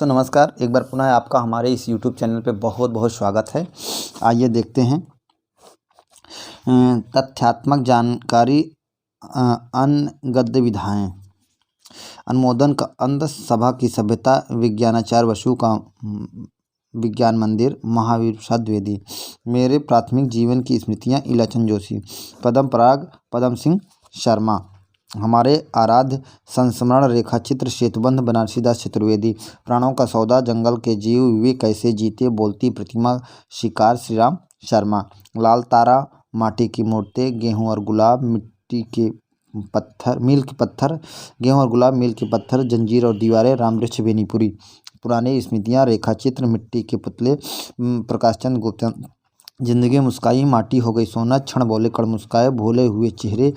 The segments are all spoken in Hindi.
दोस्तों नमस्कार। एक बार पुनः आपका हमारे इस YouTube चैनल पे बहुत बहुत स्वागत है। आइए देखते हैं तथ्यात्मक जानकारी। अन्य गद्य विधाएं। अनुमोदन का अंध सभा की सभ्यता विज्ञानाचार्य वसु का विज्ञान मंदिर महावीर प्रसाद द्विवेदी। मेरे प्राथमिक जीवन की स्मृतियाँ इलाचन जोशी। पद्म पराग पद्म सिंह शर्मा। हमारे आराध्य संस्मरण रेखाचित्र सेतुबंध बनारसी दास चतुर्वेदी। प्राणों का सौदा जंगल के जीव वे कैसे जीते बोलती प्रतिमा शिकार श्रीराम शर्मा। लाल तारा माटी की मूर्तें गेहूं और गुलाब मिट्टी के पत्थर मील के पत्थर गेहूं और गुलाब मील के पत्थर जंजीर और दीवारें रामवृक्ष बेनीपुरी। पुरानी स्मृतियाँ रेखाचित्र मिट्टी के पुतले प्रकाशचंद गुप्ता। जिंदगी मुस्काई माटी हो गई सोना क्षण बोले कण मुस्काए भूले हुए चेहरे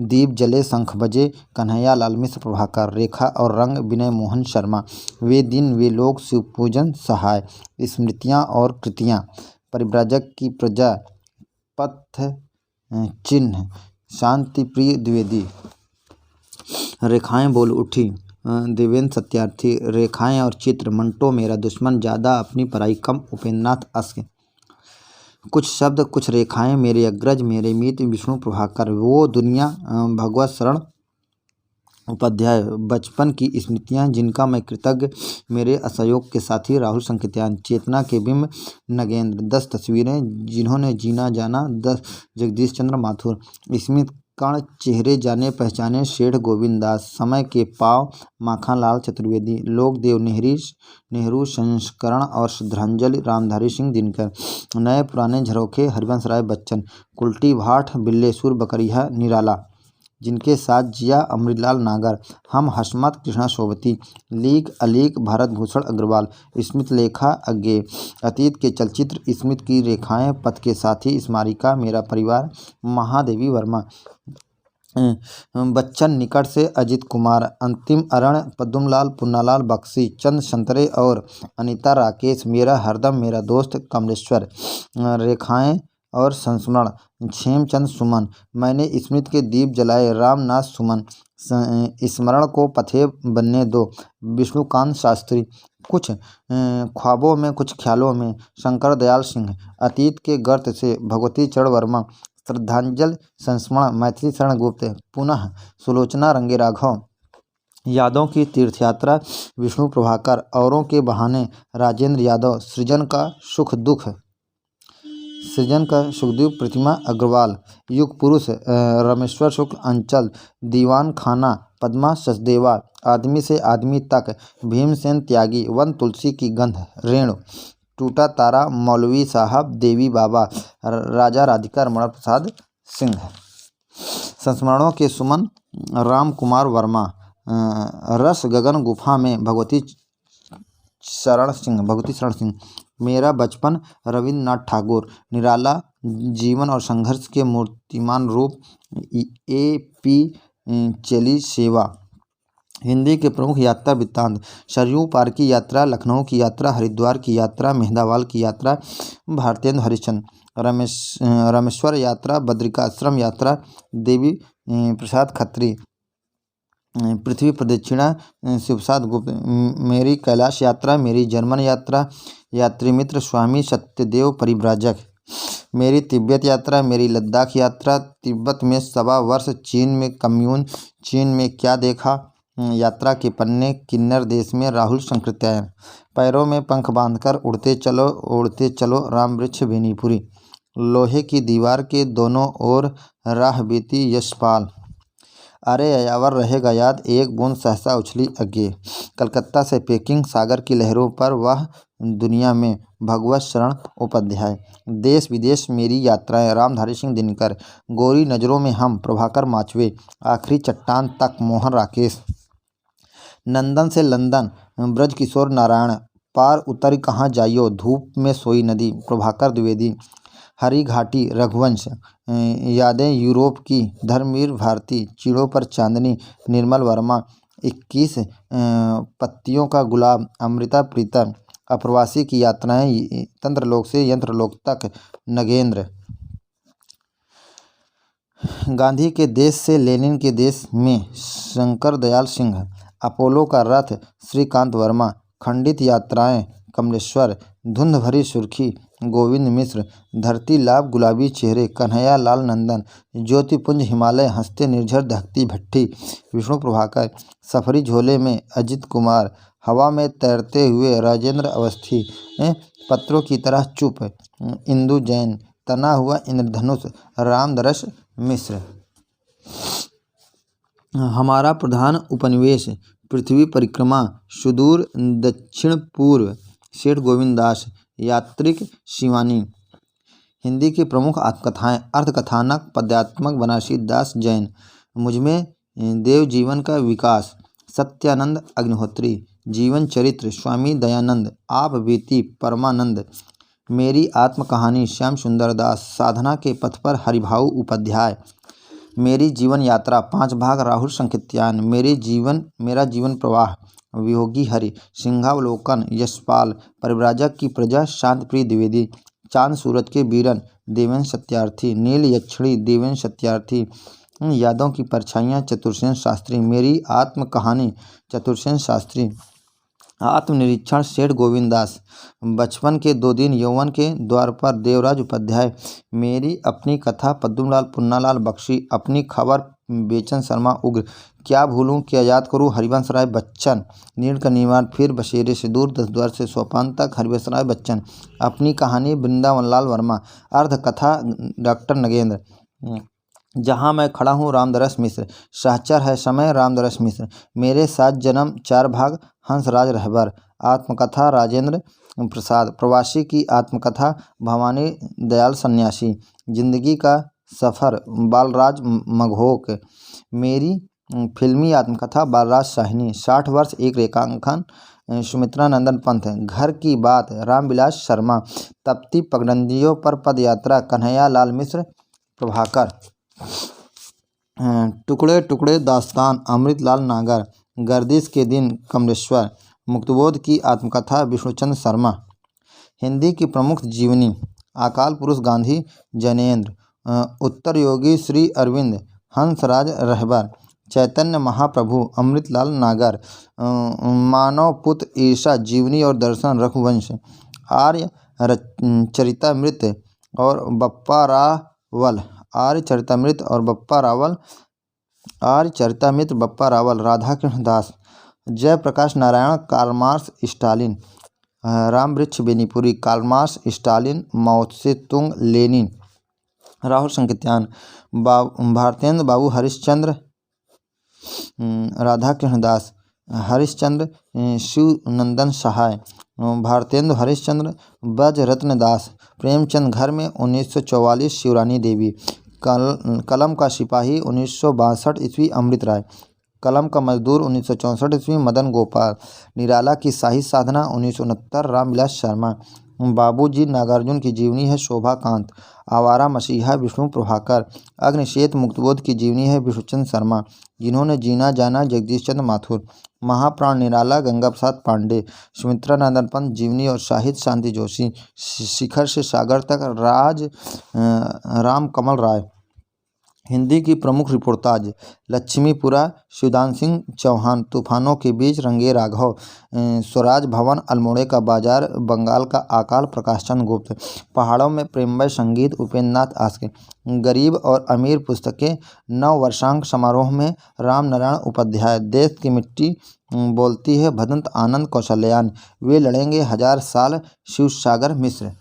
दीप जले शंख बजे कन्हैया लाल मिश्र प्रभाकर। रेखा और रंग विनय मोहन शर्मा। वे दिन वे लोग शिवपूजन सहाय। स्मृतियाँ और कृतियाँ परिव्राजक की प्रजा पथ चिन्ह शांति प्रिय द्विवेदी। रेखाएं बोल उठी देवेंद्र सत्यार्थी। रेखाएं और चित्र मंटो मेरा दुश्मन ज़्यादा अपनी पराई कम उपेंद्रनाथ अस्क। कुछ शब्द कुछ रेखाएं मेरे अग्रज मेरे मित्र विष्णु प्रभाकर। वो दुनिया भगवत शरण उपाध्याय। बचपन की स्मृतियां जिनका मैं कृतज्ञ मेरे असहयोग के साथी राहुल संकेत्यान। चेतना के बिंब नगेंद्र। 10 तस्वीरें जिन्होंने जीना जाना 10 जगदीश चंद्र माथुर। स्मृत कण चेहरे जाने पहचाने शेठ गोविंद दास। समय के पाव माखनलाल चतुर्वेदी। लोकदेव नेहरू संस्करण और श्रद्धांजलि रामधारी सिंह दिनकर। नए पुराने झरोखे हरिवंश राय बच्चन। कुल्टी भाट बिल्लेश्वर बकरिया निराला जिनके साथ जिया अमृतलाल नागर। हम हसमत कृष्णा सोबती। लीक अलीक भारत भूषण अग्रवाल। स्मृत लेखा अज्ञे। अतीत के चलचित्र स्मृत की रेखाएं पथ के साथी स्मारिका मेरा परिवार महादेवी वर्मा। बच्चन निकट से अजित कुमार। अंतिम अरण पद्मलाल पुन्नालाल बख्शी। चंद संतरे और अनीता राकेश। मेरा हरदम मेरा दोस्त कमलेश्वर। रेखाएं और संस्मरण क्षेमचंद सुमन। मैंने स्मृत के दीप जलाए रामनाथ सुमन। स्मरण को पथे बनने दो विष्णुकांत शास्त्री। कुछ ख्वाबों में कुछ ख्यालों में शंकर दयाल सिंह। अतीत के गर्त से भगवती चरण वर्मा। श्रद्धांजलि संस्मरण मैथिली शरण गुप्त। पुनः सुलोचना रंगे राघव। यादों की तीर्थयात्रा विष्णु प्रभाकर। औरों के बहाने राजेंद्र यादव। सृजन का सुख दुख प्रतिमा अग्रवाल। युग पुरुष रमेश्वर शुक्ल अंचल। दीवान खाना पद्मा सचदेवा। आदमी से आदमी तक भीमसेन त्यागी। वन तुलसी की गंध रेणु। टूटा तारा मौलवी साहब देवी बाबा। राजा राधिका रमण प्रसाद सिंह। संस्मरणों के सुमन राम कुमार वर्मा। रस गगन गुफा में भगवती शरण सिंह। मेरा बचपन रविन्द्रनाथ ठाकुर। निराला जीवन और संघर्ष के मूर्तिमान रूप A.P. चेली सेवा। हिंदी के प्रमुख यात्रा वृत्तांत सरयू पार की यात्रा लखनऊ की यात्रा हरिद्वार की यात्रा मेहंदावाल की यात्रा भारतेंद्र हरिश्चंद्र। रामेश्वर यात्रा बद्रिकाश्रम यात्रा देवी प्रसाद खत्री। पृथ्वी प्रदक्षिणा शिवप्रसाद गुप्त। मेरी कैलाश यात्रा मेरी जर्मन यात्रा यात्री मित्र स्वामी सत्यदेव परिव्राजक। मेरी तिब्बत यात्रा मेरी लद्दाख यात्रा तिब्बत में 1.25 वर्ष। चीन में कम्यून चीन में क्या देखा यात्रा के पन्ने किन्नर देश में राहुल संकृत्यायन। पैरों में पंख बांधकर उड़ते चलो रामवृक्ष बेनीपुरी। लोहे की दीवार के दोनों ओर राह बीती यशपाल। अरे अयावर रहेगा याद एक बूंद सहसा उछली अज्ञे। कलकत्ता से पेकिंग सागर की लहरों पर वह दुनिया में भगवत शरण उपाध्याय। देश विदेश मेरी यात्राएं रामधारी सिंह दिनकर। गोरी नज़रों में हम प्रभाकर माचवे। आखिरी चट्टान तक मोहन राकेश। नंदन से लंदन ब्रज किशोर नारायण। पार उतर कहाँ जाइयो धूप में सोई नदी प्रभाकर द्विवेदी। हरी घाटी रघुवंश। यादें यूरोप की धर्मवीर भारती। चिड़ों पर चांदनी निर्मल वर्मा। 21 पत्तियों का गुलाब अमृता प्रीतम। अप्रवासी की यात्राएं तंत्रलोक से यंत्रलोक तक नगेंद्र। गांधी के देश से लेनिन के देश में शंकर दयाल सिंह। अपोलो का रथ श्रीकांत वर्मा। खंडित यात्राएं कमलेश्वर, धुंध भरी सुर्खी गोविंद मिश्र, धरती लाभ गुलाबी चेहरे कन्हैया लाल नंदन, ज्योतिपुंज हिमालय हंसते निर्झर दहकती भट्ठी विष्णु प्रभाकर, सफरी झोले में अजित कुमार, हवा में तैरते हुए राजेंद्र अवस्थी, पत्रों की तरह चुप इंदु जैन, तना हुआ इंद्रधनुष रामदरस मिश्र। हमारा प्रधान उपनिवेश पृथ्वी परिक्रमा सुदूर दक्षिण पूर्व सेठ गोविंद दास, यात्रिक शिवानी। हिंदी की प्रमुख आत्मकथाएं अर्थकथानक पद्यात्मक बनारसी दास जैन, मुझमें देव जीवन का विकास सत्यानंद अग्निहोत्री, जीवन चरित्र स्वामी दयानंद, आप बीती परमानंद, मेरी आत्म कहानी श्याम सुंदर दास, साधना के पथ पर हरिभाऊ उपाध्याय, मेरी जीवन यात्रा 5 भाग राहुल संकीर्तन, मेरा जीवन प्रवाह वियोगी हरि, सिंहावलोकन यशपाल, परिव्राजक की प्रजा शांतप्रिय द्विवेदी, चांद सूरज के बीरन देवेंद्र सत्यार्थी, नील यक्षिणी देवेंद्र सत्यार्थी, यादों की परछाइयाँ चतुर्सेन शास्त्री, मेरी आत्म कहानी चतुर्सेन शास्त्री, आत्मनिरीक्षण सेठ गोविंद दास, बचपन के 2 दिन यौवन के द्वार पर देवराज उपाध्याय, मेरी अपनी कथा पद्मलाल पुन्नालाल बख्शी, अपनी खबर बेचन शर्मा उग्र, क्या भूलूं क्या याद करूं हरिवंश राय बच्चन, नीड़ का निर्माण फिर बसेरे से दूर 10 द्वार से सोपान तक हरिवंश राय बच्चन, अपनी कहानी वृंदावन लाल वर्मा, अर्ध कथा डॉक्टर नगेंद्र, जहाँ मैं खड़ा हूँ रामदरस मिश्र, सहचर है समय रामदरस मिश्र, मेरे 7 जन्म 4 भाग हंसराज रहबर, आत्मकथा राजेंद्र प्रसाद, प्रवासी की आत्मकथा भवानी दयाल सन्यासी, जिंदगी का सफ़र बालराज मघोक, मेरी फिल्मी आत्मकथा बालराज साहनी, 60 वर्ष एक रेखांकन सुमित्रा नंदन पंथ, घर की बात रामविलास शर्मा, तपती पगडंडियों पर पदयात्रा कन्हैया लाल मिश्र प्रभाकर, टुकड़े टुकड़े दास्तान अमृतलाल नागर, गर्दिश के दिन कमलेश्वर, मुक्तबोध की आत्मकथा विष्णुचंद्र शर्मा। हिंदी की प्रमुख जीवनी अकाल पुरुष गांधी जैनेन्द्र, उत्तर योगी श्री अरविंद हंसराज रहबर, चैतन्य महाप्रभु अमृतलाल नागर, मानव पुत्र ईशा जीवनी और दर्शन रघुवंश, आर्य चरितमृत और बप्पा रावल, आर्य चरितमृत और Bappa Rawal, Radhakrishna Das, Jayaprakash Narayan Karl Marx Stalin, Rambriksh Benipuri Karl Marx Stalin Mao Tse Tung Lenin, Rahul संकीर्तन भारतेंद्र बाबू हरिश्चंद्र, राधाकृष्ण दास, हरिश्चंद्र शिवनंदन सहाय, भारतेंदु हरिश्चंद्र ब्रजरत्न दास, प्रेमचंद घर में 1944 शिवरानी देवी, कलम का सिपाही 1962 ईस्वी अमृत राय, कलम का मजदूर 1964 ईस्वी मदन गोपाल, निराला की शाही साधना 1969 रामविलास शर्मा, बाबूजी नागार्जुन की जीवनी है शोभाकांत, आवारा मसीहा विष्णु प्रभाकर, अग्निशेत मुक्तबोध की जीवनी है विष्णुचंद्र शर्मा, जिन्होंने जीना जाना जगदीश चंद्र माथुर, महाप्राण निराला गंगा प्रसाद पांडे, सुमित्रा नंदन पंत जीवनी और साहित्य शांति जोशी, शिखर से सागर तक राम कमल राय। हिंदी की प्रमुख रिपोर्टाज लक्ष्मीपुरा शिवदान सिंह चौहान, तूफानों के बीच रंगे राघव, स्वराज भवन अल्मोड़े का बाजार बंगाल का अकाल प्रकाश चंद्र गुप्त, पहाड़ों में प्रेममय संगीत उपेंद्र नाथ आस्के, गरीब और अमीर पुस्तकें 9 वर्षांक समारोह में राम नारायण उपाध्याय, देश की मिट्टी बोलती है भदंत आनंद कौशल्यान, वे लड़ेंगे 1000 साल शिवसागर मिश्र,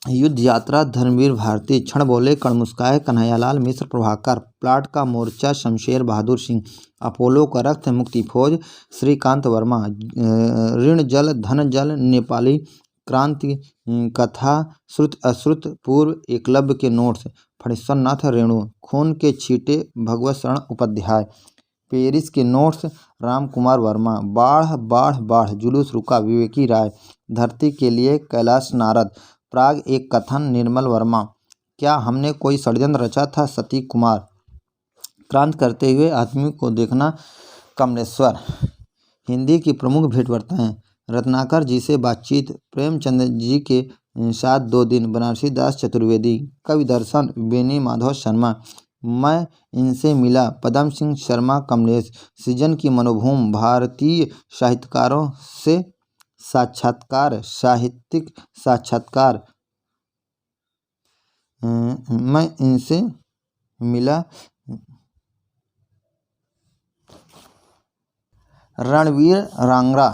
युद्ध यात्रा धर्मवीर भारती, क्षण बोले कण मुस्काए कन्हैयालाल मिश्र प्रभाकर, प्लाट का मोर्चा शमशेर बहादुर सिंह, अपोलो का रक्त मुक्ति फौज श्रीकांत वर्मा, ऋण जल धन जल नेपाली क्रांति कथा श्रुत अश्रुत पूर्व एकलव्य के नोट्स फणीश्वर नाथ रेणु, खून के छींटे भगवत शरण उपाध्याय, पेरिस के नोट्स राम कुमार वर्मा, बाढ़ बाढ़ बाढ़ जुलूस रुका विवेकी राय, धरती के लिए कैलाश नारद, प्राग एक कथन निर्मल वर्मा, क्या हमने कोई षड्यंत्र रचा था सती कुमार, क्रांत करते हुए आदमी को देखना कमलेश्वर। हिंदी की प्रमुख भेंटवार्ताएं रत्नाकर जी से बातचीत, प्रेमचंद जी के साथ 2 दिन बनारसी दास चतुर्वेदी, कवि दर्शन बेनी माधव शर्मा, मैं इनसे मिला पद्म सिंह शर्मा कमलेश। सृजन की मनोभूमि भारतीय साहित्यकारों से साक्षात्कार साहित्यिक साक्षात्कार मैं इनसे मिला रणवीर रांगरा।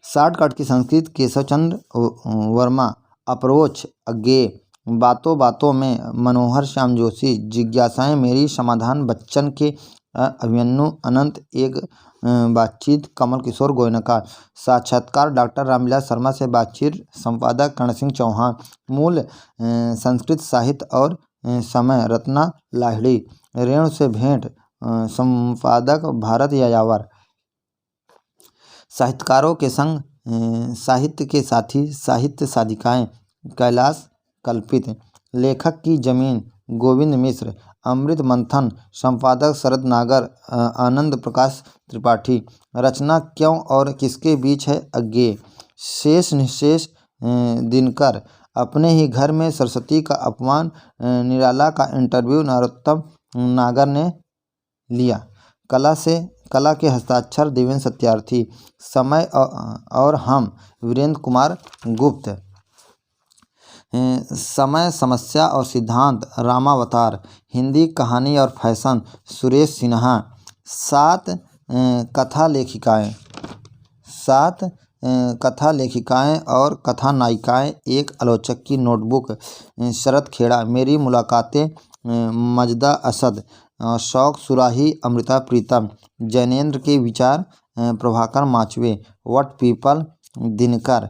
शॉर्टकट की संस्कृत केशवचंद्र वर्मा। अप्रोच अज्ञेय। बातों बातों में मनोहर श्याम जोशी। जिज्ञासाएं मेरी समाधान बच्चन के अभिमन्यु अनंत एक बातचीत कमल किशोर गोयनका। साक्षात्कार डॉक्टर रामविलास शर्मा से बातचीत संपादक कर्ण सिंह चौहान। मूल संस्कृत साहित्य और समय रत्ना लाहिड़ी। रेणु से भेंट संपादक भारत यायावर। साहित्यकारों के संग साहित्य के साथी साहित्य साधिकाएं कैलाश कल्पित। लेखक की जमीन गोविंद मिश्र। अमृत मंथन संपादक शरद नागर आनंद प्रकाश त्रिपाठी। रचना क्यों और किसके बीच है अज्ञेय। शेष निशेष दिनकर। अपने ही घर में सरस्वती का अपमान निराला का इंटरव्यू नरोत्तम नागर ने लिया। कला के हस्ताक्षर देवेंद्र सत्यार्थी। समय और हम वीरेंद्र कुमार गुप्त। समय समस्या और सिद्धांत रामावतार। हिंदी कहानी और फैशन सुरेश सिन्हा। 7 कथा लेखिकाएं और कथा नायिकाएं एक आलोचक की नोटबुक शरद खेड़ा। मेरी मुलाकातें मजदा असद। शौक सुराही अमृता प्रीतम। जैनेन्द्र के विचार प्रभाकर माचवे। What people Dinkar.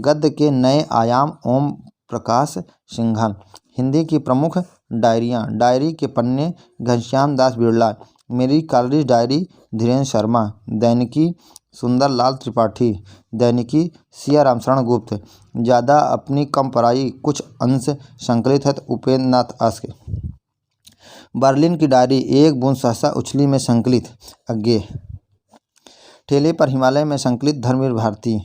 गद्य के नए आयाम ओम प्रकाश सिंघल। हिंदी की प्रमुख डायरियाँ। डायरी के पन्ने घनश्याम दास बिरला। मेरी कॉलेज डायरी धीरेन्द्र शर्मा। दैनिकी सुंदरलाल त्रिपाठी। दैनिकी सिया रामशरण गुप्त। ज़्यादा अपनी कम पराई कुछ अंश संकलित है उपेंद्र नाथ अस्क। बर्लिन की डायरी एक बूंद सहसा उछली में संकलित अज्ञेय। ठेले पर हिमालय में संकलित धर्मवीर भारती।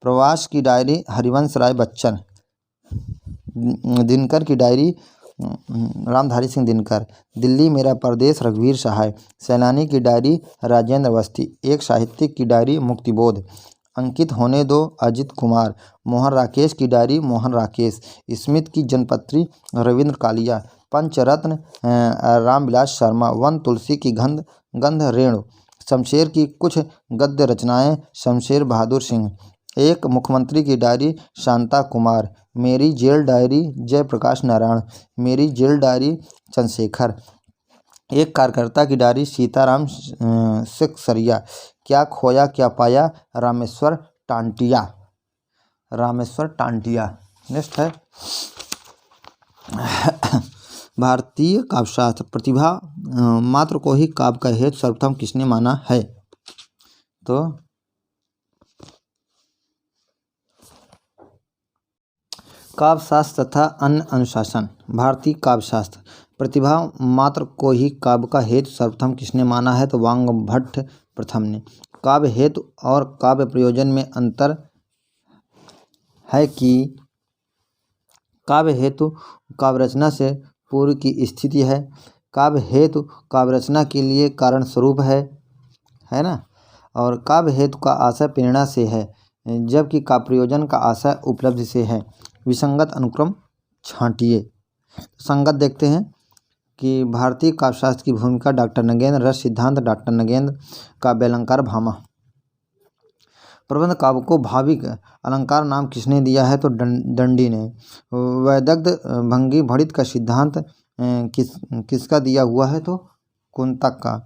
प्रवास की डायरी हरिवंश राय बच्चन। दिनकर की डायरी रामधारी सिंह दिनकर। दिल्ली मेरा परदेश रघुवीर सहाय। सैलानी की डायरी राजेंद्र अवस्थी। एक साहित्यिक की डायरी मुक्तिबोध। अंकित होने दो अजित कुमार। मोहन राकेश की डायरी मोहन राकेश। स्मिथ की जनपत्री रविंद्र कालिया। पंचरत्न रामविलास शर्मा। वन तुलसी की गंध रेणु। शमशेर की कुछ गद्य रचनाएं शमशेर बहादुर सिंह। एक मुख्यमंत्री की डायरी शांता कुमार। मेरी जेल डायरी जयप्रकाश नारायण। मेरी जेल डायरी चंद्रशेखर। एक कार्यकर्ता की डायरी सीताराम सिकसरिया। क्या खोया क्या पाया रामेश्वर टांटिया। नेक्स्ट है भारतीय काव्यशास्त्र। प्रतिभा मात्र को ही काव्य का हेतु सर्वप्रथम किसने माना है। तो काव्यशास्त्र तथा अन्य अनुशासन। भारतीय काव्यशास्त्र। प्रतिभा मात्र को ही काव्य का हेतु सर्वप्रथम किसने माना है। तो वांगभट्ट प्रथम ने। काव्य हेतु और काव्य प्रयोजन में अंतर है कि काव्य हेतु काव्य रचना से पूर्व की स्थिति है। काव्य हेतु काव्य रचना के लिए कारण स्वरूप है ना। और काव्य हेतु का आशय प्रेरणा से है जबकि काव्य प्रयोजन का आशय उपलब्धि से है। विसंगत अनुक्रम छांटिए। संगत देखते हैं कि भारतीय काव्यशास्त्र की भूमिका डॉक्टर नगेंद्र। रस सिद्धांत डॉक्टर नगेंद्र। काव्यालंकार भामा। प्रबंध काव्य को भाविक अलंकार नाम किसने दिया है। तो दंडी ने। वैदग्ध भंगी भड़ित का सिद्धांत किसका दिया हुआ है। तो कुंतक का।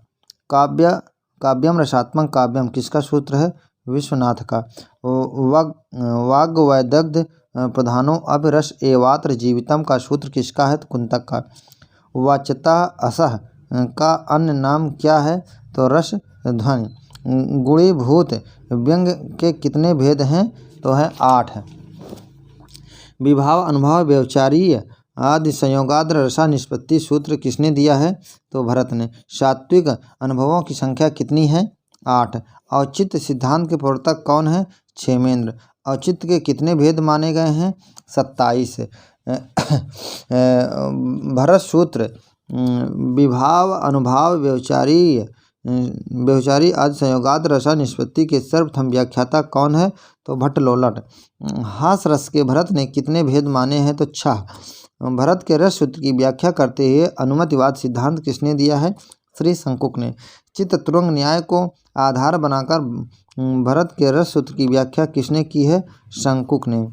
काव्यम रसात्मक काव्यम किसका सूत्र है। विश्वनाथ का। वाग्वैदग्ध प्रधानो अब रस एवात्र जीवितम का सूत्र किसका है। तो कुंतक का। वाच्यता असह का अन्य नाम क्या है। तो रस ध्वनि। गुणीभूत व्यंग के कितने भेद हैं। तो है 8 है। विभाव अनुभव व्यवचारीय आदि संयोगाद्र रसा निष्पत्ति सूत्र किसने दिया है। तो भरत ने। सात्विक अनुभवों की संख्या कितनी है। 8। औचित्य सिद्धांत के प्रवर्तक कौन है। क्षेमेंद्र। औचित्य के कितने भेद माने गए हैं। 27। भरत सूत्र विभाव अनुभाव व्यभिचारी आदि संयोगाद रसा निष्पत्ति के सर्वप्रथम व्याख्याता कौन है? तो भट्टलोलट। हास रस के भरत ने कितने भेद माने हैं? तो 6। भरत के रस सूत्र की व्याख्या करते हुए अनुमतिवाद सिद्धांत किसने दिया है? श्री शंकुक ने। चित्त तुरंग न्याय को आधार बनाकर भरत के रस सूत्र की व्याख्या किसने की है? शंकुक ने।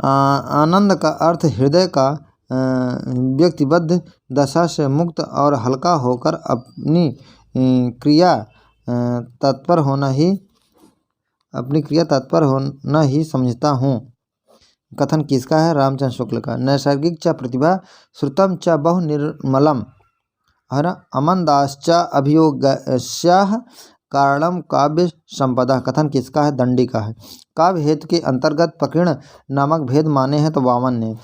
आनंद का अर्थ हृदय का व्यक्तिबद्ध दशा से मुक्त और हल्का होकर अपनी क्रिया तत्पर होना ही समझता हूँ। कथन किसका है? रामचंद्र शुक्ल का। नैसर्गिक च प्रतिभा श्रुतम च बहु निर्मलम है ना। अमनदाश्च अभियोगस्याः कारणम काव्य संपदा। कथन किसका है? दंडी का है। काव्य हेतु के अंतर्गत प्रकीर्ण नामक भेद माने हैं तो वामन ने।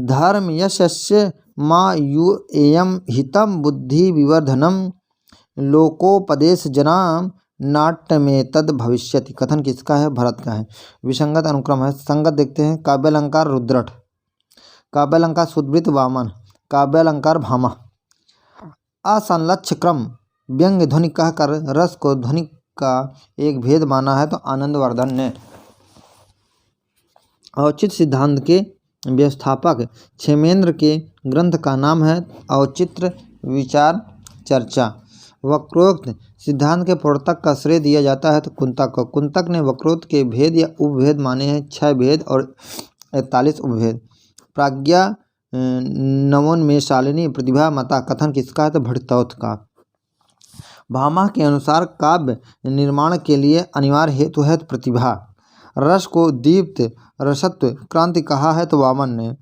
धर्म यशस्य मायुएयं हितम बुद्धि विवर्धनम लोकोपदेश जनाम नाट्यमेतद भविष्यति। कथन किसका है? भरत का है। विसंगत अनुक्रम है। संगत देखते हैं। काव्यालंकार रुद्रट, काव्यालंकार सुदवृत्त वामन, काव्यालंकार भामा। असंलक्ष्य क्रम व्यंग्य ध्वनि कहकर रस को ध्वनि का एक भेद माना है तो आनंदवर्धन ने। औचित्य सिद्धांत के व्यवस्थापक क्षेमेंद्र के ग्रंथ का नाम है औचित्य विचार चर्चा। वक्रोक्त सिद्धांत के प्रवर्तक का श्रेय दिया जाता है तो कुंतक को। कुंतक ने वक्रोक्त के भेद या उपभेद माने हैं 6 भेद और 41 उपभेद। प्राज्ञा नवोन्मेषालिनी प्रतिभा मता। कथन किसका है? तो भट्टतौथ का। भामा के अनुसार काव्य निर्माण के लिए अनिवार्य हेतु है तो प्रतिभा। रस को दीप्त रसत्व क्रांति कहा है तो वामन ने।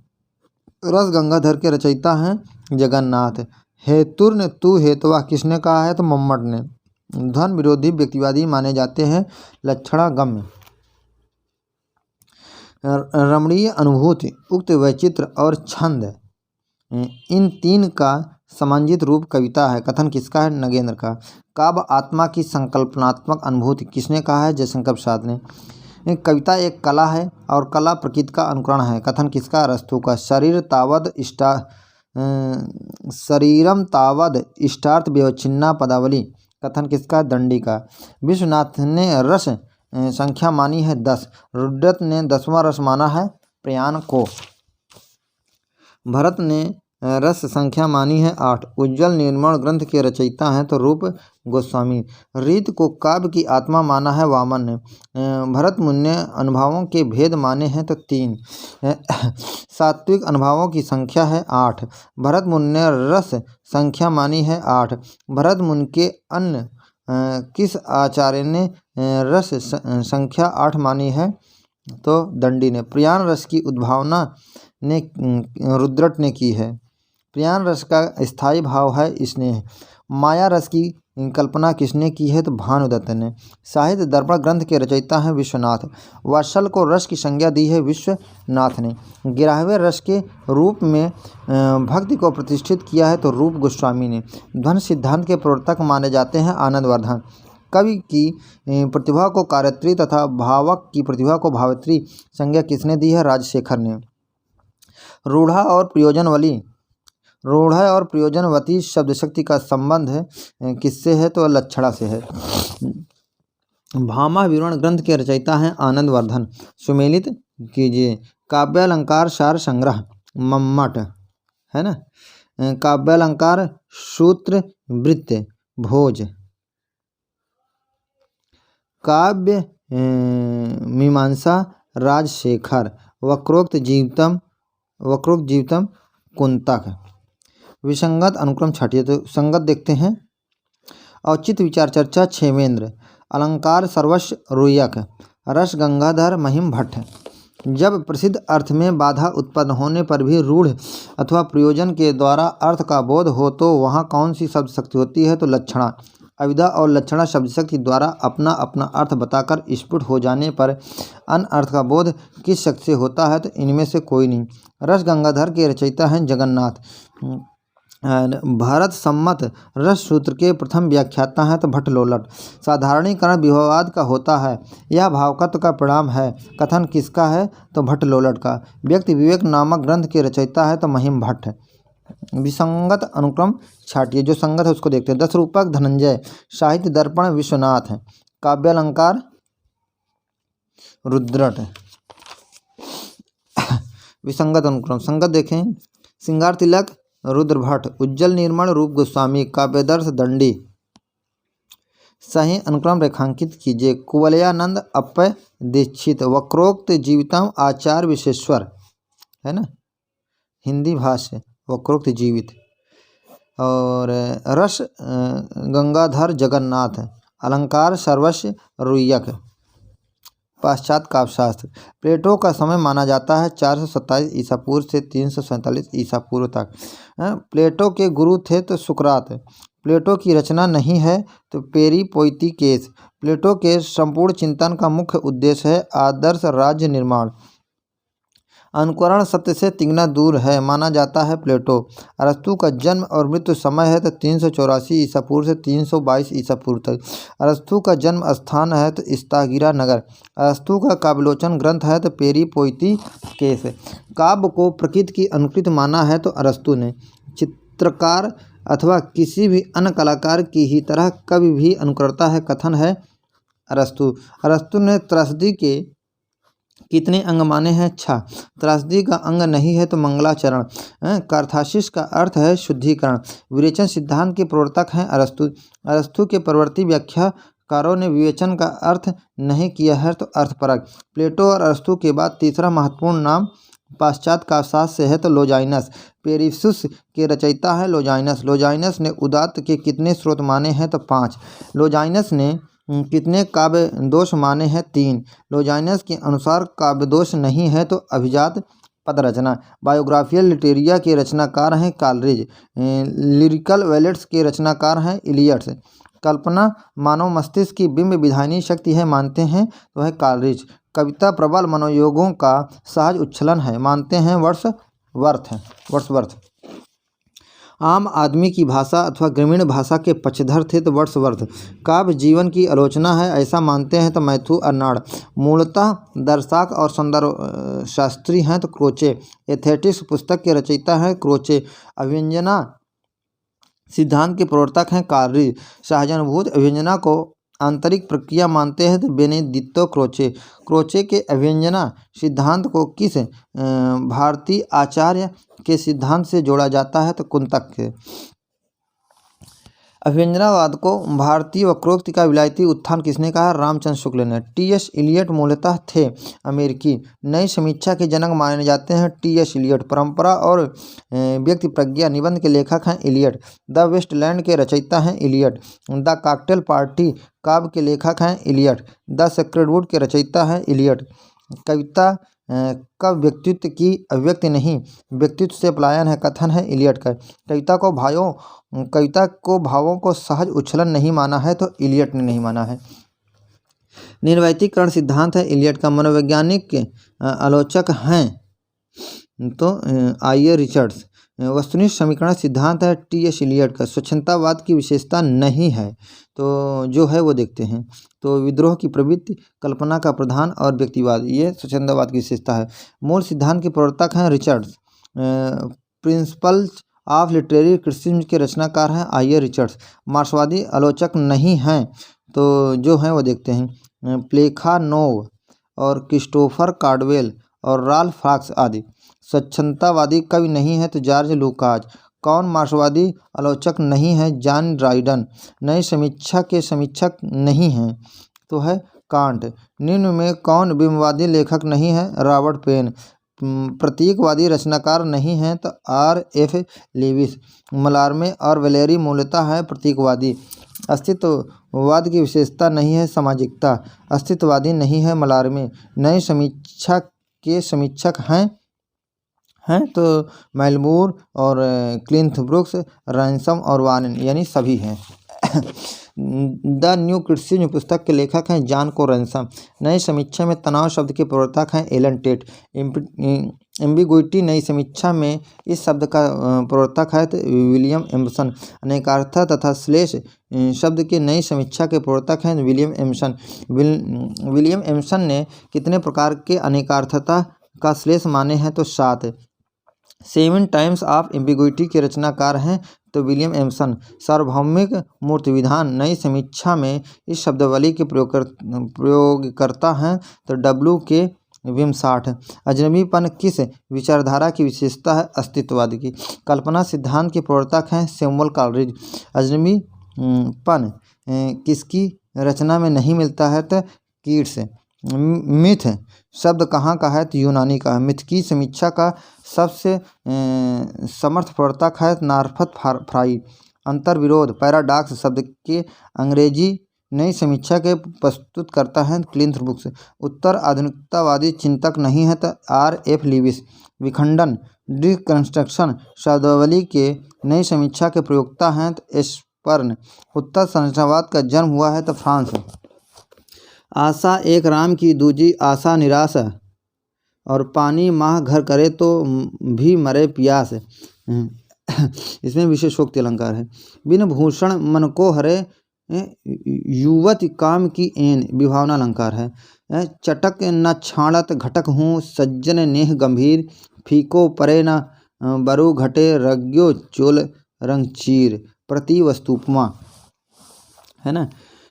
रस गंगाधर के रचयिता हैं जगन्नाथ। हेतुर्न तू हेतवा किसने कहा है? तो मम्मट ने। धन विरोधी व्यक्तिवादी माने जाते हैं लक्षणागम्य। रमणीय अनुभूति, उक्त वैचित्र और छंद, इन 3 का समन्वित रूप कविता है। कथन किसका है? नगेंद्र का। काव्य आत्मा की संकल्पनात्मक अनुभूति किसने कहा है? जयशंकर प्रसाद ने। कविता एक कला है और कला प्रकृति का अनुकरण है। कथन किसका? अरस्तु का। शरीरम तावद इष्टार्थ व्यवच्छिन्ना पदावली। कथन किसका? दंडी का। विश्वनाथ ने रस संख्या मानी है 10। रुद्रत ने 10वां रस माना है प्रयाण को। भरत ने रस संख्या मानी है 8। उज्ज्वल निर्मल ग्रंथ के रचयिता हैं तो रूप गोस्वामी। रीत को काव्य की आत्मा माना है वामन ने। भरत मुनि ने अनुभवों के भेद माने हैं तो 3। सात्विक अनुभवों की संख्या है 8। भरत मुनि ने रस संख्या मानी है 8। भरत मुनि के अन्य किस आचार्य ने रस संख्या 8 मानी है? तो दंडी ने। प्रयाण रस की उद्भावना ने रुद्रट ने की है। प्रयाण रस का स्थायी भाव है स्नेह। माया रस की कल्पना किसने की है? तो भानुदत्त ने। साहित्य दर्पण ग्रंथ के रचयिता हैं विश्वनाथ। वात्सल को रस की संज्ञा दी है विश्वनाथ ने। 11वें रस के रूप में भक्ति को प्रतिष्ठित किया है तो रूप गोस्वामी ने। ध्वनि सिद्धांत के प्रवर्तक माने जाते हैं आनंदवर्धन। कवि की प्रतिभा को कार्यत्री तथा भावक की प्रतिभा को भावत्री संज्ञा किसने दी है? राजशेखर ने। रूढ़ा और प्रयोजनवती शब्द शक्ति का संबंध है किससे है? तो लक्षणा से है। भामा विवरण ग्रंथ के रचयिता हैं आनंदवर्धन। सुमेलित कीजिए। काव्यालंकार सार संग्रह मम्मट है ना। काव्यालंकार सूत्र वृत्त भोज। काव्य मीमांसा राजशेखर। वक्रोक्त जीवितम कुंतक। विसंगत अनुक्रम छठिए तो संगत देखते हैं। औचित्य विचार चर्चा क्षेमेंद्र। अलंकार सर्वस्व रुयक। रस गंगाधर महिम भट्ट। जब प्रसिद्ध अर्थ में बाधा उत्पन्न होने पर भी रूढ़ अथवा प्रयोजन के द्वारा अर्थ का बोध हो तो वहाँ कौन सी शब्द शक्ति होती है? तो लक्षणा। अविधा और लक्षणा शब्द शक्ति द्वारा अपना अपना अर्थ बताकर स्फुट हो जाने पर अन्य अर्थ का बोध किस शक्ति से होता है? तो इनमें से कोई नहीं। रस गंगाधर के रचयिता हैं जगन्नाथ। भारत सम्मत रस सूत्र के प्रथम व्याख्याता हैं तो भट्टलोलट। साधारणीकरण विभावाद का होता है, यह भावकत्व का परिणाम है। कथन किसका है? तो भट्टलोलट का। व्यक्ति विवेक नामक ग्रंथ के रचयिता है तो महिम भट्ट। विसंगत अनुक्रम छाटिए, जो संगत है उसको देखते हैं। 10 रूपक धनंजय, साहित्य दर्पण विश्वनाथ है, काव्यालंकार रुद्रट है। विसंगत अनुक्रम संगत देखें, सिंगार तिलक रुद्र भट्ट, उज्जवल निर्मल रूप गोस्वामी, काव्यदर्श दंडी। सही अनुक्रम रेखांकित कीजिए। कुवलयानंद अप्पय दीक्षित, वक्रोक्त जीवितम आचार्य विश्वेश्वर है ना, हिंदी भाष्य वक्रोक्त जीवित। और रस गंगाधर जगन्नाथ, अलंकार सर्वस्व रुय्यक। पाश्चात्य काव्यशास्त्र, प्लेटो का समय माना जाता है 427 ईसा पूर्व से 347 ईसा पूर्व तक। प्लेटो के गुरु थे तो सुकरात। प्लेटो की रचना नहीं है तो पेरिपोइतिकेस। प्लेटो के संपूर्ण चिंतन का मुख्य उद्देश्य है आदर्श राज्य निर्माण। अनुकरण सत्य से तिगना दूर है माना जाता है प्लेटो। अरस्तु का जन्म और मृत्यु समय है तो 384 ईसा पूर्व से 322 ईसा पूर्व तक। अरस्तु का जन्म स्थान है तो स्तागिरा नगर। अरस्तु का काव्यलोचन ग्रंथ है तो पेरिपोइतिकेस। काव्य को प्रकृति की अनुकृत माना है तो अरस्तु ने। चित्रकार अथवा किसी भी अन्य कलाकार की ही तरह कभी भी अनुकरता है कथन है अरस्तु। अरस्तु ने त्रासदी के कितने अंग माने हैं? 6। त्रासदी का अंग नहीं है तो मंगलाचरण। कार्थासिस का अर्थ है शुद्धिकरण। विवेचन सिद्धांत के प्रवर्तक हैं अरस्तु। अरस्तु के प्रवर्ती व्याख्याकारों ने विवेचन का अर्थ नहीं किया है तो अर्थपरक। प्लेटो और अरस्तु के बाद तीसरा महत्वपूर्ण नाम पाश्चात्य काव्यशास्त्र से है तो लोजाइनस। पेरिप्सुस के रचयिता है लोजाइनस। लोजाइनस ने उदात्त के कितने स्रोत माने हैं तो 5। लोजाइनस ने कितने काव्य दोष माने हैं? 3। लोजाइनस के अनुसार काव्य दोष नहीं है तो अभिजात पद रचना। बायोग्राफियल लिटेरिया के रचनाकार हैं कालरिज। लिरिकल वैलेट्स के रचनाकार हैं इलियट्स। कल्पना मानव मस्तिष्क की बिंब विधायनी शक्ति है मानते हैं तो है कालरिज। कविता प्रबल मनोयोगों का सहज उच्छलन है मानते हैं वर्ड्सवर्थ। आम आदमी की भाषा अथवा ग्रामीण भाषा के पक्षधर थे तो वर्ड्सवर्थ। काव्य जीवन की आलोचना है ऐसा मानते हैं तो मैथ्यू अर्नाल्ड। मूलतः दर्शक और सौंदर्य शास्त्री हैं तो क्रोचे। एस्थेटिक्स पुस्तक के रचयिता हैं क्रोचे। अभिव्यंजना सिद्धांत के प्रवर्तक हैं कालरिज। सहजानुभूत अभिव्यंजना को आंतरिक प्रक्रिया मानते हैं तो बेनेडिक्टो क्रोचे। क्रोचे के अभिव्यंजना सिद्धांत को किस भारतीय आचार्य के सिद्धांत से जोड़ा जाता है तो कुंतक के। अभिव्यंजनावाद को भारतीय वक्रोक्ति का विलायती उत्थान किसने कहा? रामचंद्र शुक्ल ने। टी.एस. इलियट मूलतः थे अमेरिकी। नई समीक्षा के जनक माने जाते हैं टी.एस. इलियट। परंपरा और व्यक्ति प्रज्ञा निबंध के लेखक हैं इलियट। द वेस्टलैंड के रचयिता हैं इलियट। द कॉकटेल पार्टी काव्य के लेखक हैं इलियट। द सेक्रेड वुड के रचयिता हैं इलियट। कविता कब व्यक्तित्व की अभिव्यक्ति नहीं व्यक्तित्व से पलायन है कथन है इलियट का। कविता को भावों को सहज उच्छलन नहीं माना है तो इलियट ने नहीं माना है। निर्वैतीकरण सिद्धांत है इलियट का। मनोवैज्ञानिक आलोचक हैं तो आई.ए. रिचर्ड्स। वस्तुनिष्ठ समीकरण सिद्धांत है टी.एस. इलियट का। स्वच्छंदतावाद की विशेषता नहीं है तो जो है वो देखते हैं तो विद्रोह की प्रवृत्ति, कल्पना का प्रधान और व्यक्तिवाद, ये स्वच्छंदतावाद की विशेषता है। मूल सिद्धांत के प्रवर्तक हैं Richards. Principles of literary criticism के रचनाकार हैं आई.ए. रिचर्ड्स। मार्क्सवादी आलोचक नहीं हैं तो जो हैं वो देखते हैं प्लेखानोव और क्रिस्टोफर कार्डवेल और राल्फ फॉक्स आदि। स्वच्छंदतावादी कवि नहीं है तो जॉर्ज लुकास। कौन मार्क्सवादी आलोचक नहीं है? John Dryden. नई समीक्षा के समीक्षक नहीं हैं तो है कांट। निम्न में कौन बिंबवादी लेखक नहीं है? Robert pen. प्रतीकवादी रचनाकार नहीं हैं तो R.F. लेविस। मलारमे और वैलेरी मूलतः है प्रतीकवादी। अस्तित्ववाद की विशेषता नहीं है सामाजिकता। अस्तित्ववादी नहीं है मलारमे। नई समीक्षा के समीक्षक हैं तो मैलमूर और क्लिंथ ब्रुक्स, रैंसम और वार्न यानी सभी हैं। द न्यू क्रिटिसिज्म पुस्तक के लेखक हैं जॉन को रैंसम। नई समीक्षा में तनाव शब्द के प्रवर्तक हैं एलन टेट। एम्बिगुइटी नई समीक्षा में इस शब्द का प्रवर्तक है तो विलियम एम्सन। अनेकार्थता तथा श्लेष शब्द के नई समीक्षा के प्रवर्तक हैं विलियम एम्सन। विलियम एम्सन ने कितने प्रकार के अनेकार्थता का श्लेष माने हैं तो 7। सेवन टाइम्स ऑफ एम्बिग्विटी के रचनाकार हैं तो विलियम एमसन। सार्वभौमिक मूर्ति विधान नई समीक्षा में इस शब्दावली के प्रयोगकर्ता हैं तो डब्ल्यू के विमसाठ। अजनबीपन किस विचारधारा की विशेषता है? अस्तित्ववाद की। कल्पना सिद्धांत के प्रवर्तक हैं सैमुअल कॉलरिज। अजनबीपन किसकी रचना में नहीं मिलता है? तो कीट्स। मिथ शब्द कहाँ का है? तो यूनानी का है। मिथ की समीक्षा का सबसे समर्थ प्रवर्तक है नॉर्थअप फ्राई। अंतर्विरोध पैराडॉक्स शब्द के अंग्रेजी नई समीक्षा के प्रस्तुत करता है क्लिंथ बुक्स। उत्तर आधुनिकतावादी चिंतक नहीं है तो R.F. लीविस। विखंडन डिकंस्ट्रक्शन शब्दावली के नई समीक्षा के प्रयोक्ता हैं तो एस्पर्न। उत्तर संरचनावाद का जन्म हुआ है तो फ्रांस। आशा एक राम की दूजी आशा निराश, और पानी माह घर करे तो भी मरे प्यास। इसमें विशेषोक्ति अलंकार है। बिन भूषण मन को हरे युवती काम की एन विभावना अलंकार है। चटक न छाड़त घटक हूँ सज्जन नेह गंभीर, फीको परे न बरु घटे रज्ञो चोल रंग चीर। प्रति वस्तुपमा है ना।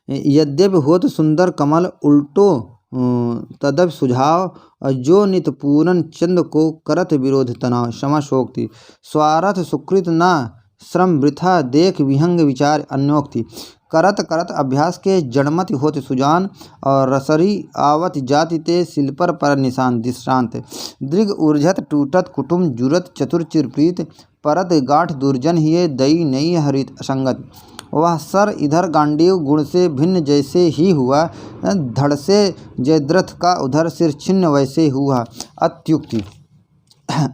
यद्यपि होत सुंदर कमल उल्टो तदप सुझाव, जो नित पूरन चंद को करत विरोध तनाव। समाशोक्ति स्वार्थ सुकृत न श्रम वृथा देख विहंग विचार अन्योक्ति। करत करत अभ्यास के जड़मति होत सुजान, और रसरी आवत जाति ते शिल्पर पर निशान दृष्टांत। दृग ऊर्जत टूटत कुटुम जुरत चतुर चिरप्रीत, परत गांठ दुर्जन हिये दई नई हरित असंगत। वह सर इधर गांडीव गुण से भिन्न जैसे ही हुआ, धड़ से जयद्रथ का उधर सिर छिन्न वैसे हुआ। अत्युक्ति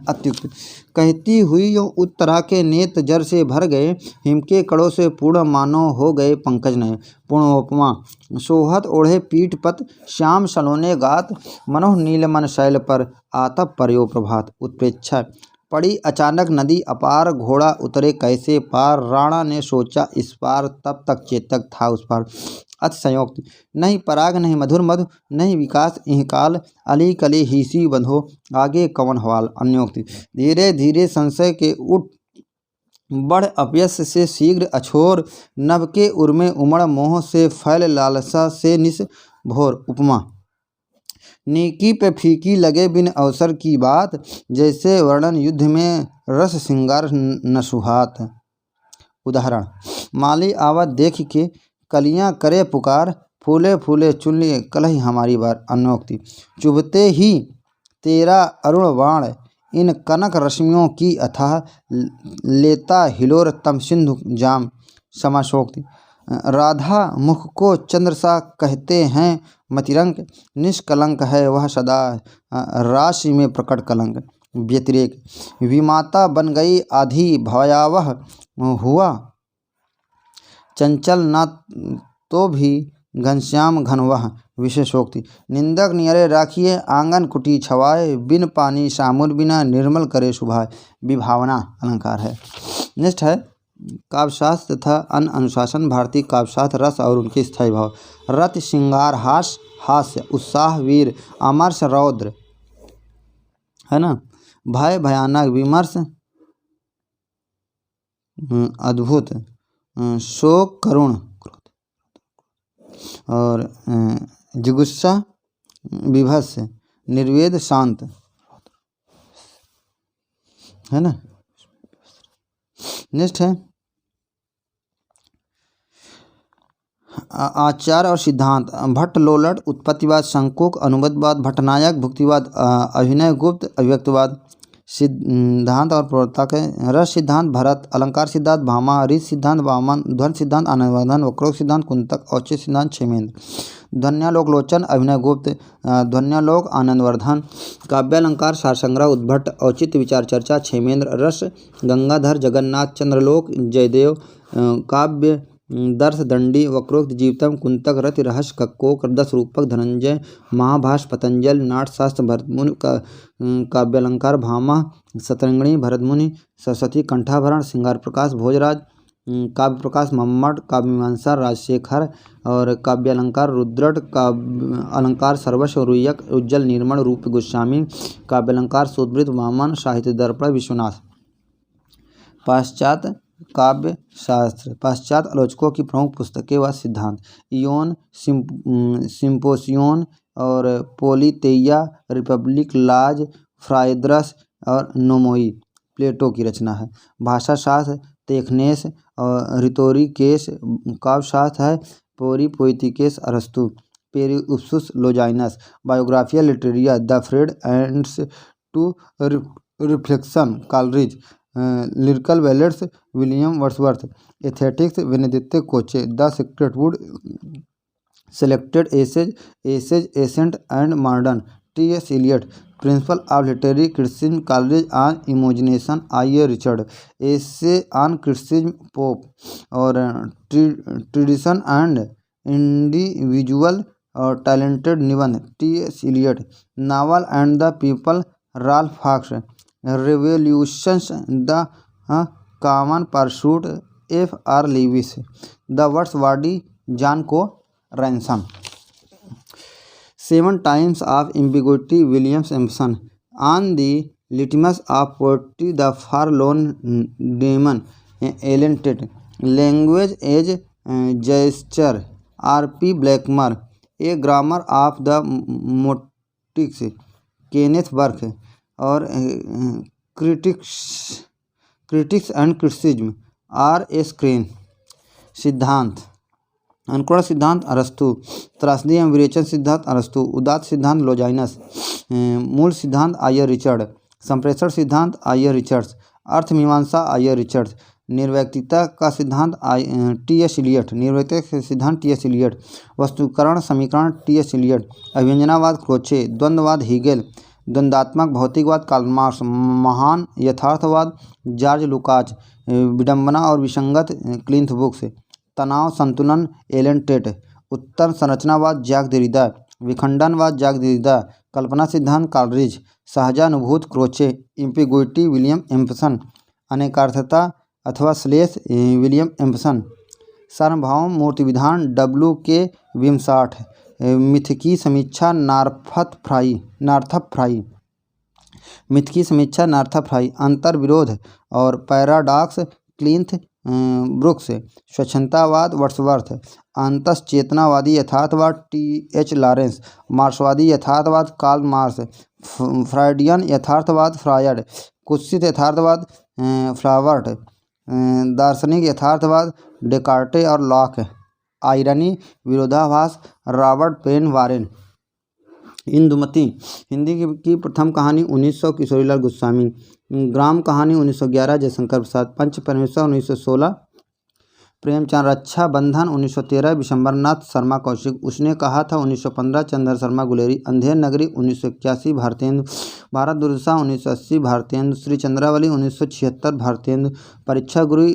अत्युक्ति कहती हुई यो उत्तरा के नेत जर से भर गए, हिम के कड़ों से पूर्ण मानो हो गए पंकज नए। पूर्णोपमा सोहत ओढ़े पीठ पत श्याम सलोने गात, मनोह नीलमन शैल पर आतप पर्यो प्रभात। उत्प्रेक्षा पड़ी अचानक नदी अपार, घोड़ा उतरे कैसे पार, राणा ने सोचा इस पार तब तक चेतक था उस पार। अतिशयोक्ति नहीं पराग नहीं मधुर मधु, नहीं विकास इह काल, अली कली हीसी बंधो आगे कवन हवाल। अन्योक्ति धीरे धीरे संशय के उठ बढ़ अपयश से शीघ्र अछोर, नभ के उर्मे उमड़ मोह से फैल लालसा से निस भोर। उपमा नीकी पे फीकी लगे बिन अवसर की बात, जैसे वर्णन युद्ध में रस श्रृंगार न सुहात। उदाहरण माली आवत देख के कलियां करे पुकार, फूले फूले चुन लिए कलही हमारी बार। अन्योक्ति चुभते ही तेरा अरुण बाण, इन कनक रश्मियों की अथाह, लेता हिलोर तम सिंधु जाम। समाशोक्ति राधा मुख को चंद्र सा कहते हैं मतिरंक, निष्कलंक है वह सदा राशि में प्रकट कलंक। व्यतिरेक विमाता बन गई आधी, भयावह हुआ चंचल ना तो भी घनश्याम घन वह। विशेषोक्ति निंदक नियरे राखिए आंगन कुटी छवाए, बिन पानी सामुर बिना निर्मल करे सुभाए। विभावना अलंकार है। नेक्स्ट है काव्यशास्त्र तथा अन्य अनुशासन। भारतीय काव्यशास्त्र रस और उनके स्थायी भाव। रति श्रृंगार हास्य उत्साह वीर अमर्ष रौद्र है ना। भय भयानक विमर्श अद्भुत, शोक करुण, और जिगुस्सा विभत्स, निर्वेद शांत है ना। नेक्स्ट है आचार और सिद्धांत। भट्ट लोलट उत्पत्तिवाद, शंकुक अनुबंधवाद, भट्टनायक भुक्तिवाद, अभिनय गुप्त अभिव्यक्तिवाद। सिद्धांत और प्रवर्तक है रस सिद्धांत भरत, अलंकार सिद्धांत भामा, रीत सिद्धांत वामन, ध्वनि सिद्धांत आनंदवर्धन, वक्रोक्त सिद्धांत कुंतक, औचित्य सिद्धांत क्षेमेंद्र। ध्वन्यालोक लोचन अभिनय गुप्त, ध्वन्यालोक आनंदवर्धन। काव्यालंकार सार संग्रह उद्भट, औचित्य विचार चर्चा क्षेमेंद्र। रस गंगाधर जगन्नाथ चंद्रलोक जयदेव। काव्य दर्श दंडी, वक्रोक्त जीवितम कुंतक, रति रहस्य कक्कोक, दस रूपक धनंजय, महाभाष पतंजल, नाट्यशास्त्र भरतमुनि, काव्यालंकार भामा, शतरंगिणी भरतमुनि, सरस्वती कंठाभरण, श्रृंगार प्रकाश भोजराज। काव्य प्रकाश मम्मट, काव्य मीमांसा राजशेखर और काव्यालंकार रुद्रट, काव्य अलंकार सर्वस्व रुय्यक, उज्ज्वल निर्मल रूप गोस्वामी, काव्यालंकार सुधृत वामन, साहित्य दर्पण विश्वनाथ। पाश्चात्य काव्य शास्त्र। पाश्चात्य आलोचकों की प्रमुख पुस्तकें व सिद्धांत: इयोन, सिम्पोसियोन और पोलितेइया, रिपब्लिक, लाज, फ्रायदरस और नोमोई प्लेटो की रचना है। भाषा शास्त्र: तेखनेस और रितोरिकेस। काव्यशास्त्र है पोएटिकेस अरस्तु, periplus Longinus. Biographia Literaria: the friend ends to reflection Coleridge, lyrical ballads William Wordsworth. Aesthetics: Benedict Croce, the secret wood, selected essays ancient and modern, T S. Eliot. Principle of literary criticism Coleridge on imagination, I A. Richard. Essay on criticism Pope और ट्रेडिशन एंड इंडिविजुअल और टैलेंटेड निबंध, T S. Eliot. Novel and the people, Ralph Fox. Revolutions, the common pursuit, F R. Leavis. The words body, John को ransom. 7 times of ambiguity, William Empson. On the litmus of poetry, the forlorn demon, Allen Tate. Language as gesture, R P. Blackmur. A grammar of the motives, Kenneth Burke. और critics and criticism, R S. Crane. सिद्धांत: अनुकरण सिद्धांत अरस्तु, त्रासदी एवं विवेचन सिद्धांत अरस्तु, उदात्त सिद्धांत लोजाइनस, मूल सिद्धांत आई.ए. रिचर्ड, संप्रेषण सिद्धांत आई.ए. रिचर्ड्स, अर्थ मीमांसा आई.ए. रिचर्ड्स, निर्वैयक्तिकता का सिद्धांत टी.एस. इलियट, निर्वैयक्तिकता का सिद्धांत टी.एस. इलियट, वस्तुकरण समीकरण टी.एस. इलियट, अभिव्यंजनावाद क्रोचे, द्वंद्ववाद हीगेल, द्वंद्वात्मक भौतिकवाद कार्ल मार्क्स, महान यथार्थवाद जॉर्ज लुकाच, विडंबना और विसंगत क्लिंथ बुक्स, तनाव संतुलन एलन टेट, उत्तर संरचनावाद जैक देरिदा, विखंडनवाद जैक देरिदा, कल्पना सिद्धांत कॉलरिज, सहजानुभूत क्रोचे, एम्बिग्विटी विलियम एम्पसन, अनेकार्थता अथवा श्लेष विलियम एम्पसन, सार्वभौम मूर्तिविधान डब्ल्यू.के. विमसाठ, मिथकी समीक्षा नार्थप फ्राई, मिथकी समीक्षा नार्थप फ्राई, अंतर विरोध और पैराडॉक्स क्लिंथ ब्रुक्स, स्वच्छंदतावाद वर्ड्सवर्थ, अंतश्चेतनावादी यथार्थवाद टी.एच. लॉरेंस, मार्क्सवादी यथार्थवाद कार्ल मार्क्स, फ्रायडियन यथार्थवाद फ्रायड, कुत्सित यथार्थवाद फ्लावर्ट, दार्शनिक यथार्थवाद डेकार्टे और लॉक, आयरनी विरोधाभास Robert Penn Warren. Indumati Hindi की प्रथम कहानी 1900 किशोरीलाल गोस्वामी, ग्राम कहानी 1911 जयशंकर प्रसाद, पंच परमेश्वर 1916 प्रेमचंद, रक्षा बंधन 1913 विशंबरनाथ शर्मा कौशिक, उसने कहा था 1915 चंद्र शर्मा गुलेरी, अंधेर नगरी 1981 भारतेंदु, भारत दुर्दशा 1980 भारतेंदु, श्री चंद्रावली 1976 भारतेंदु, परीक्षा गुरु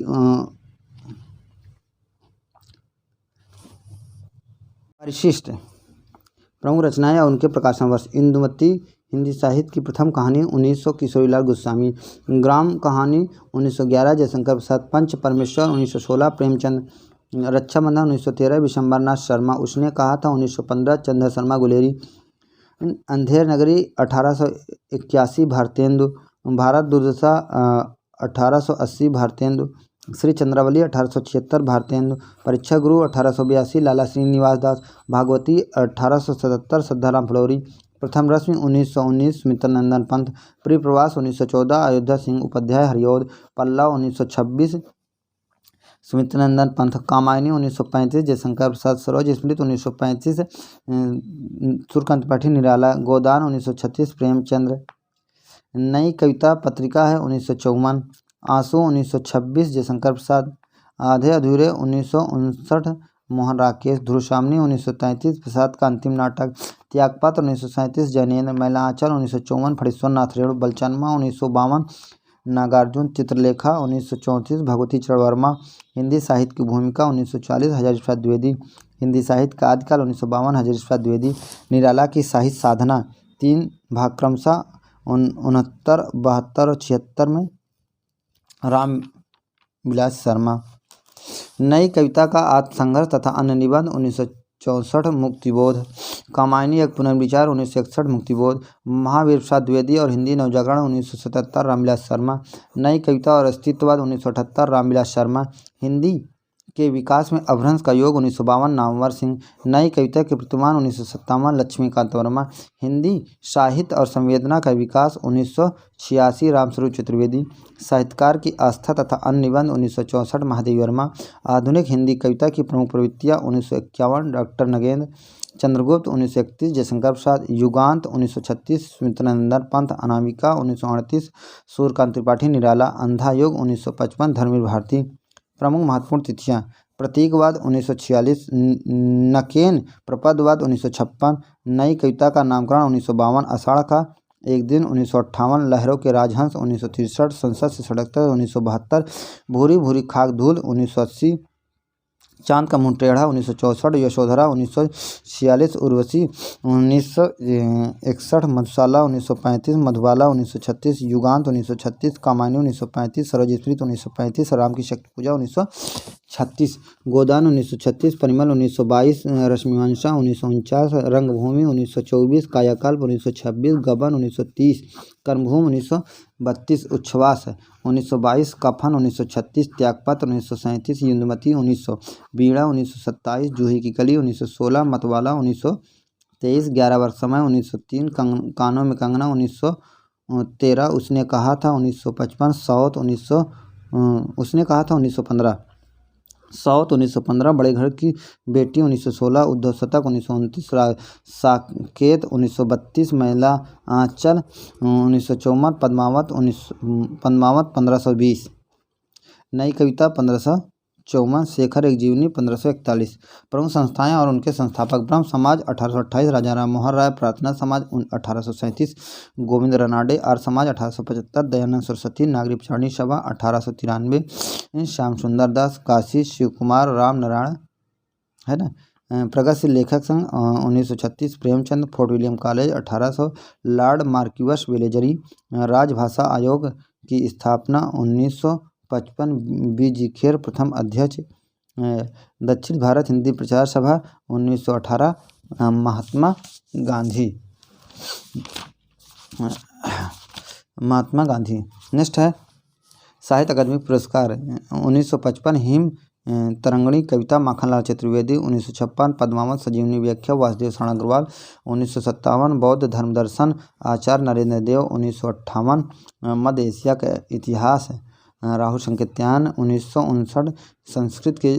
परिशिष्ट। प्रमुख रचनाएं और उनके प्रकाशन वर्ष: इंदुमती हिंदी साहित्य की प्रथम कहानी 1900 किशोरीलाल गोस्वामी, ग्राम कहानी 1911 जयशंकर प्रसाद, पंच परमेश्वर 1916 प्रेमचंद, रक्षाबंधन 1913 विशंबरनाथ शर्मा, उसने कहा था 1915 चंद्र शर्मा गुलेरी, अंधेर नगरी 1881 भारतेंदु, भारत दुर्दशा 1880 भारतेंदु, श्री चंद्रावली 1876 भारतेंदु, परीक्षा गुरु 1882 लाला श्रीनिवास दास, भागवती 1877 श्रद्धाराम फलोरी, प्रथम रश्मि 1919 मित्रनंदन पंत, प्रिय प्रवास 1914 अयोध्या सिंह उपाध्याय हरिऔध, पल्लव 1926 सुमित्रनंदन पंत, कामायनी 1935 जयशंकर प्रसाद सरोज स्मृति 1935 सूर्यकांत त्रिपाठी निराला, गोदान 1936 प्रेमचंद्र, नई कविता पत्रिका है 1954, आंसू 1926 जयशंकर प्रसाद, आधे अधूरे 1959 मोहन राकेश, ध्रुवसामनी 1933 प्रसाद का अंतिम नाटक, त्यागपत्र 1937 जैनेन्द्र, मैलांचल 1954 फणीश्वर नाथ रेणु, बलचनमा 1952 नागार्जुन, चित्रलेखा 1934 भगवती चरण वर्मा, हिंदी साहित्य की भूमिका 1940 हजारी प्रसाद द्विवेदी, हिंदी साहित्य का आदिकाल 1952 हजारी प्रसाद द्विवेदी, निराला की साहित्य साधना 3 भाग क्रमशः 69, 72 और 76 में, राम विलास शर्मा, नई कविता का आत्मसंघर्ष तथा अन्य निबंध 1964 मुक्तिबोध, कामायनी एक पुनर्विचार 1961 मुक्तिबोध, महावीर प्रसाद द्विवेदी और हिंदी नवजागरण 1977 रामविलास शर्मा, नई कविता और अस्तित्ववाद 1978 रामविलास शर्मा, हिंदी के विकास में अपभ्रंश का योग 1952 नामवर सिंह, नई कविता के प्रतिमान 1957 लक्ष्मीकांत वर्मा, हिंदी साहित्य और संवेदना का विकास 1986 रामस्वरूप चतुर्वेदी, साहित्यकार की आस्था तथा अन्य निबंध 1964 महादेवी वर्मा, आधुनिक हिंदी कविता की प्रमुख प्रवृत्तियाँ 1951 डॉक्टर नगेंद्र चंद्रगुप्त 1931 जयशंकर प्रसाद, युगांत 1936 स्मितनंदन पंत, अनामिका 1938 सूर्यकांत त्रिपाठी निराला, अंधा युग 1955 धर्मवीर भारती। प्रमुख महत्वपूर्ण तिथियां: प्रतीकवाद 1946, नकेन प्रपदवाद 1956, नई कविता का नामकरण 1952, आषाढ़ का एक दिन 1958, लहरों के राजहंस 1963, संसद से सड़क तक 1972, भूरी भूरी खाक धूल 1980, चांद का मुंह टेढ़ा 1964, यशोधरा 1946, उर्वशी 1961, मधुशाला 1935, मधुबाला 1936, युगांत 1936, कामायनी 1935, सरोज स्मृति 1935, राम की शक्ति पूजा 1936, गोदान 1936, परिमल 1922, रश्मिवंशा 1949, रंगभूमि 1924, कायाकल्प 1926, गबन 1930, कर्मभूमि 1932, उच्छ्वास 1922, कफन 1936, त्यागपत्र 1937, इंदुमती 1900, बीड़ा 1927, जूही की कली 1916, मतवाला 1923, 11 वर्ष समय 1903, कानों में कंगना 1913, उसने कहा था 1955, साउथ 1915, साउथ 1915, बड़े घर की बेटी 1916, उद्धव शतक 1929, साकेत 1932, महिला आंचल 1954, पद्मावत 1520, नई कविता 1554, शेखर एक जीवनी 1541। प्रमुख संस्थाएं और उनके संस्थापक: ब्रह्म समाज 1828, राजाराम मोहन राय प्रार्थना समाज 1837, गोविंद रनाडे आर्य समाज 1875, दयानंद सरस्वती नागरिक चारणी सभा 1893, श्याम सुंदर दास काशी, शिव कुमार राम नारायण है ना, प्रगतिशील लेखक संघ 1936, Premchand Fort William College 1800, Lord Marquess Wellesley, राजभाषा आयोग की स्थापना 1955, बी.जी. खेर प्रथम अध्यक्ष, दक्षिण भारत हिंदी प्रचार सभा 1918, महात्मा गांधी। नेक्स्ट है साहित्य अकादमी पुरस्कार 1955 हिम तरंगणी कविता माखनलाल चतुर्वेदी, 1956 पद्मावत संजीवनी व्याख्या वासुदेव शरण अग्रवाल, 1957 बौद्ध धर्म दर्शन आचार्य नरेंद्र देव, 1958 मध्य एशिया का इतिहास राहुल संकेत्यान, 1959 संस्कृत के